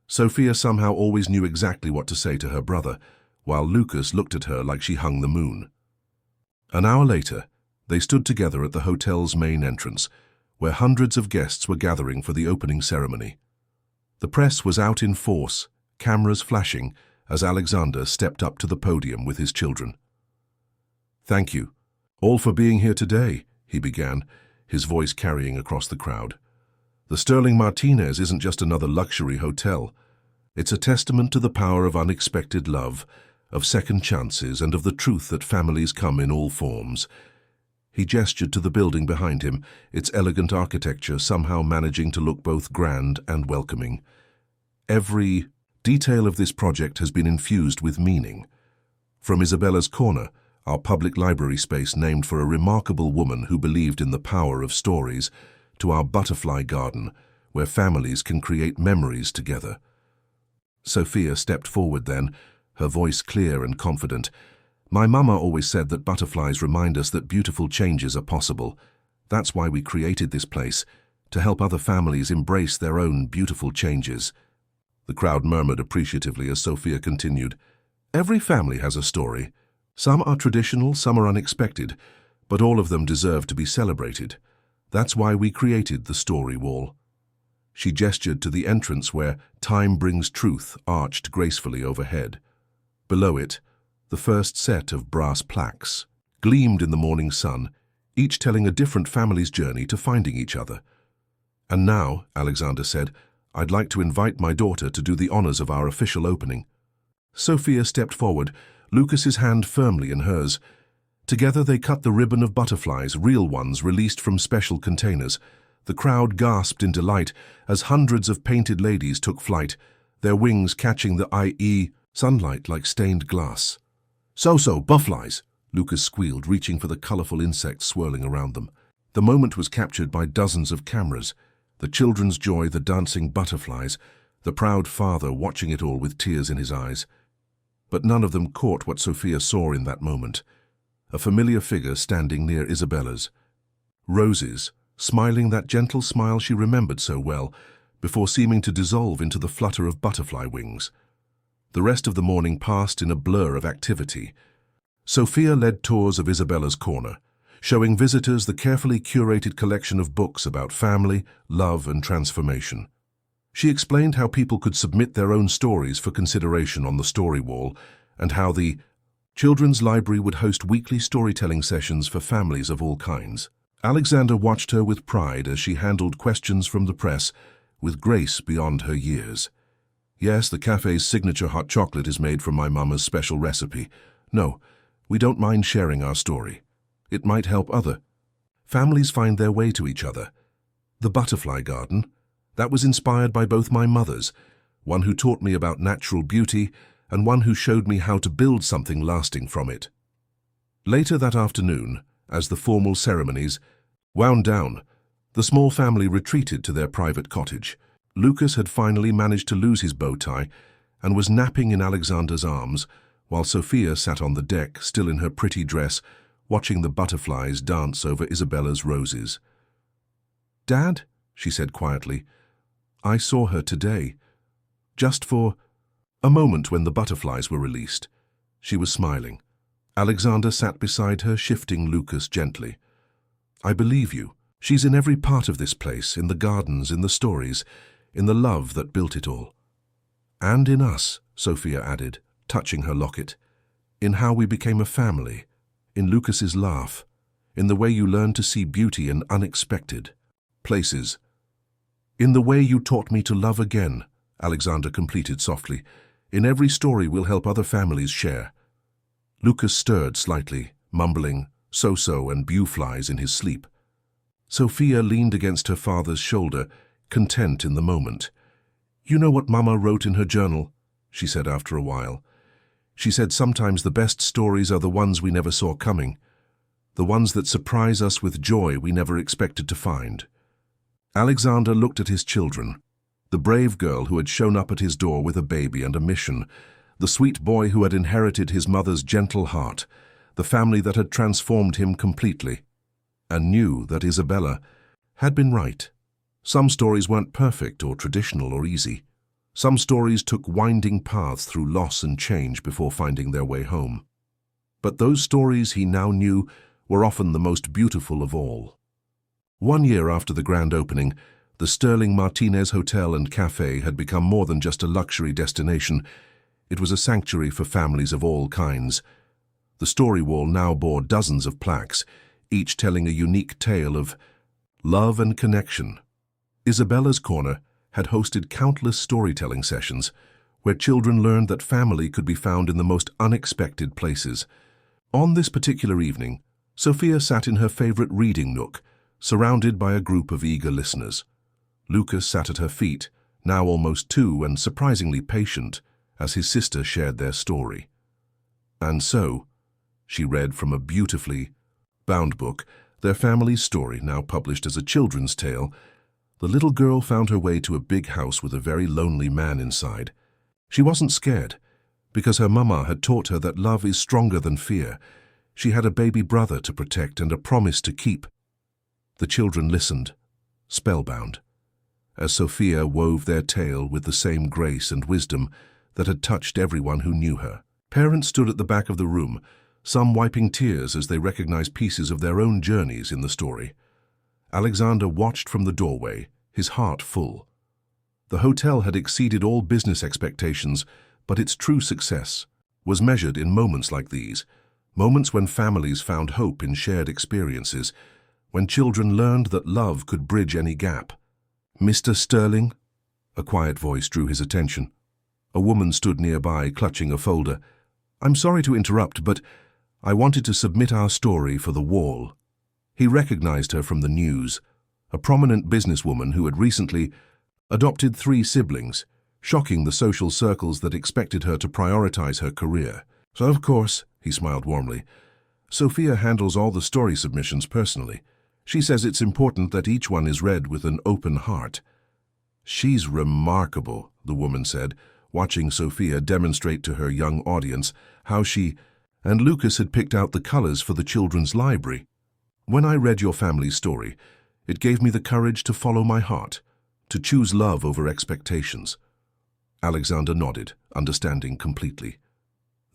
Sophia somehow always knew exactly what to say to her brother, while Lucas looked at her like she hung the moon. An hour later, they stood together at the hotel's main entrance, where hundreds of guests were gathering for the opening ceremony. The press was out in force, cameras flashing, as Alexander stepped up to the podium with his children. Thank you, all for being here today, he began, his voice carrying across the crowd. The Sterling Martinez isn't just another luxury hotel. It's a testament to the power of unexpected love, of second chances, and of the truth that families come in all forms. He gestured to the building behind him, its elegant architecture somehow managing to look both grand and welcoming. Every detail of this project has been infused with meaning. From Isabella's Corner, our public library space named for a remarkable woman who believed in the power of stories, to our butterfly garden, where families can create memories together. Sophia stepped forward then, her voice clear and confident. My mama always said that butterflies remind us that beautiful changes are possible. That's why we created this place, to help other families embrace their own beautiful changes. The crowd murmured appreciatively as Sophia continued. Every family has a story. Some are traditional, some are unexpected, but all of them deserve to be celebrated. That's why we created the story wall. She gestured to the entrance where Time Brings Truth arched gracefully overhead. Below it, the first set of brass plaques gleamed in the morning sun, each telling a different family's journey to finding each other. And now, Alexander said, I'd like to invite my daughter to do the honors of our official opening. Sophia stepped forward, Lucas's hand firmly in hers. Together they cut the ribbon of butterflies, real ones released from special containers. The crowd gasped in delight as hundreds of painted ladies took flight, their wings catching the IE sunlight like stained glass. So, butterflies, Lucas squealed, reaching for the colorful insects swirling around them. The moment was captured by dozens of cameras. The children's joy, the dancing butterflies, the proud father watching it all with tears in his eyes. But none of them caught what Sophia saw in that moment. A familiar figure standing near Isabella's. Roses, smiling that gentle smile she remembered so well, before seeming to dissolve into the flutter of butterfly wings. The rest of the morning passed in a blur of activity. Sophia led tours of Isabella's Corner, showing visitors the carefully curated collection of books about family, love, and transformation. She explained how people could submit their own stories for consideration on the story wall, and how the children's library would host weekly storytelling sessions for families of all kinds. Alexander watched her with pride as she handled questions from the press with grace beyond her years. Yes, the cafe's signature hot chocolate is made from my mama's special recipe. No, we don't mind sharing our story. It might help other families find their way to each other. The butterfly garden, that was inspired by both my mothers, one who taught me about natural beauty and one who showed me how to build something lasting from it. Later that afternoon, as the formal ceremonies wound down, the small family retreated to their private cottage. Lucas had finally managed to lose his bow tie and was napping in Alexander's arms, while Sophia sat on the deck, still in her pretty dress, watching the butterflies dance over Isabella's roses. "Dad," she said quietly, "I saw her today. Just for a moment when the butterflies were released." She was smiling. Alexander sat beside her, shifting Lucas gently. "I believe you. She's in every part of this place, in the gardens, in the stories, in the love that built it all. And in us," Sophia added, touching her locket, "in how we became a family, in Lucas's laugh, in the way you learned to see beauty in unexpected places. In the way you taught me to love again," Alexander completed softly. "In every story we'll help other families share." Lucas stirred slightly, mumbling so-so and bewflies in his sleep. Sophia leaned against her father's shoulder, content in the moment. "You know what Mama wrote in her journal?" she said after a while. "She said sometimes the best stories are the ones we never saw coming, the ones that surprise us with joy we never expected to find." Alexander looked at his children, the brave girl who had shown up at his door with a baby and a mission, the sweet boy who had inherited his mother's gentle heart, the family that had transformed him completely, and knew that Isabella had been right. Some stories weren't perfect or traditional or easy. Some stories took winding paths through loss and change before finding their way home. But those stories, he now knew, were often the most beautiful of all. 1 year after the grand opening, the Sterling Martinez Hotel and Cafe had become more than just a luxury destination. It was a sanctuary for families of all kinds. The story wall now bore dozens of plaques, each telling a unique tale of love and connection. Isabella's Corner had hosted countless storytelling sessions where children learned that family could be found in the most unexpected places. On this particular evening, Sophia sat in her favorite reading nook, surrounded by a group of eager listeners. Lucas sat at her feet, now almost 2 and surprisingly patient, as his sister shared their story. And so, she read from a beautifully bound book, their family's story, now published as a children's tale. The little girl found her way to a big house with a very lonely man inside. She wasn't scared, because her mama had taught her that love is stronger than fear. She had a baby brother to protect and a promise to keep. The children listened, spellbound, as Sophia wove their tale with the same grace and wisdom that had touched everyone who knew her. Parents stood at the back of the room, some wiping tears as they recognized pieces of their own journeys in the story. Alexander watched from the doorway, his heart full. The hotel had exceeded all business expectations, but its true success was measured in moments like these, moments when families found hope in shared experiences, when children learned that love could bridge any gap. "Mr. Sterling?" A quiet voice drew his attention. A woman stood nearby, clutching a folder. "I'm sorry to interrupt, but I wanted to submit our story for the wall." He recognized her from the news, a prominent businesswoman who had recently adopted 3 siblings, shocking the social circles that expected her to prioritize her career. "So of course," he smiled warmly, "Sophia handles all the story submissions personally. She says it's important that each one is read with an open heart." "She's remarkable," the woman said, watching Sophia demonstrate to her young audience how she and Lucas had picked out the colors for the children's library. "When I read your family's story, it gave me the courage to follow my heart, to choose love over expectations." Alexander nodded, understanding completely.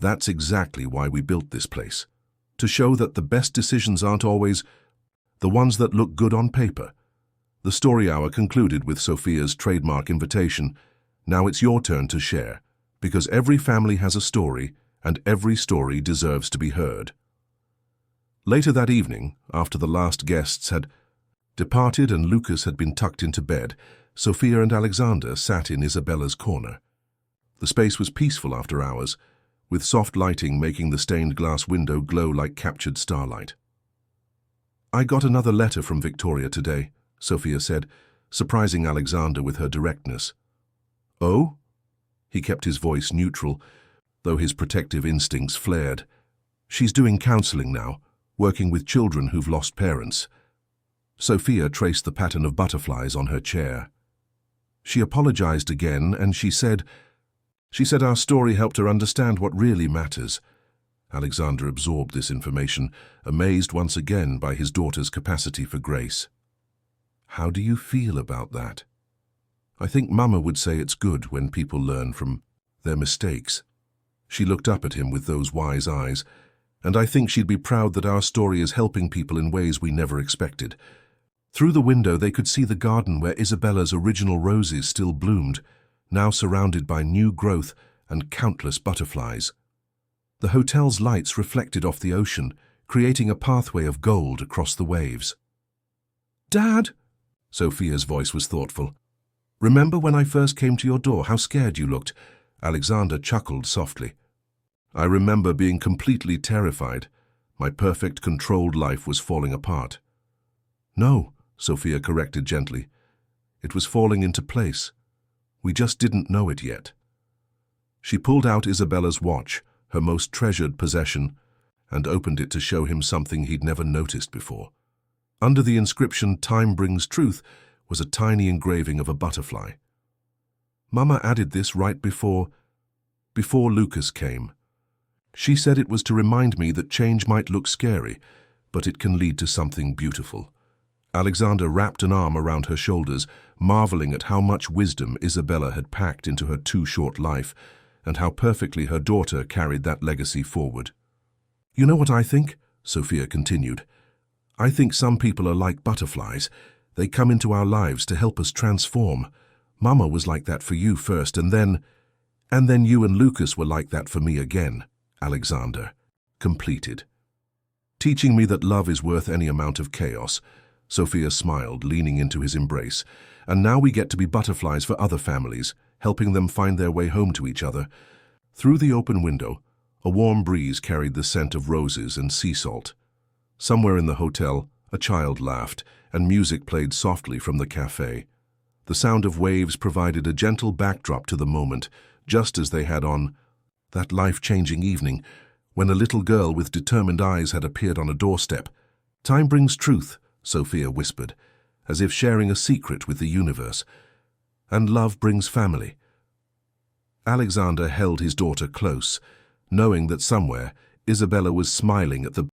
"That's exactly why we built this place, to show that the best decisions aren't always the ones that look good on paper." The story hour concluded with Sophia's trademark invitation. "Now it's your turn to share, because every family has a story, and every story deserves to be heard." Later that evening, after the last guests had departed and Lucas had been tucked into bed, Sophia and Alexander sat in Isabella's Corner. The space was peaceful after hours, with soft lighting making the stained glass window glow like captured starlight. "I got another letter from Victoria today," Sophia said, surprising Alexander with her directness. "Oh?" He kept his voice neutral, though his protective instincts flared. "She's doing counseling now, working with children who've lost parents." Sophia traced the pattern of butterflies on her chair. "She apologized again, and she said our story helped her understand what really matters." Alexander absorbed this information, amazed once again by his daughter's capacity for grace. "How do you feel about that?" "I think Mama would say it's good when people learn from their mistakes." She looked up at him with those wise eyes. "And I think she'd be proud that our story is helping people in ways we never expected." Through the window they could see the garden where Isabella's original roses still bloomed, now surrounded by new growth and countless butterflies. The hotel's lights reflected off the ocean, creating a pathway of gold across the waves. "Dad," Sophia's voice was thoughtful. "Remember when I first came to your door, how scared you looked?" Alexander chuckled softly. "I remember being completely terrified. My perfect, controlled life was falling apart." "No," Sophia corrected gently. "It was falling into place. We just didn't know it yet." She pulled out Isabella's watch, her most treasured possession, and opened it to show him something he'd never noticed before. Under the inscription, "Time brings truth," was a tiny engraving of a butterfly. "Mama added this right before Lucas came. She said it was to remind me that change might look scary, but it can lead to something beautiful." Alexander wrapped an arm around her shoulders, marveling at how much wisdom Isabella had packed into her too short life, and how perfectly her daughter carried that legacy forward. "You know what I think?" Sophia continued. "I think some people are like butterflies. They come into our lives to help us transform. Mama was like that for you first, and then you and Lucas were like that for me again, Alexander." completed. Teaching me that love is worth any amount of chaos, Sophia smiled, leaning into his embrace. And now we get to be butterflies for other families, helping them find their way home to each other. Through the open window, a warm breeze carried the scent of roses and sea salt. Somewhere in the hotel, a child laughed, and music played softly from the cafe. The sound of waves provided a gentle backdrop to the moment, just as they had on that life-changing evening, when a little girl with determined eyes had appeared on a doorstep. "Time brings truth," Sophia whispered, as if sharing a secret with the universe. "And love brings family." Alexander held his daughter close, knowing that somewhere Isabella was smiling at the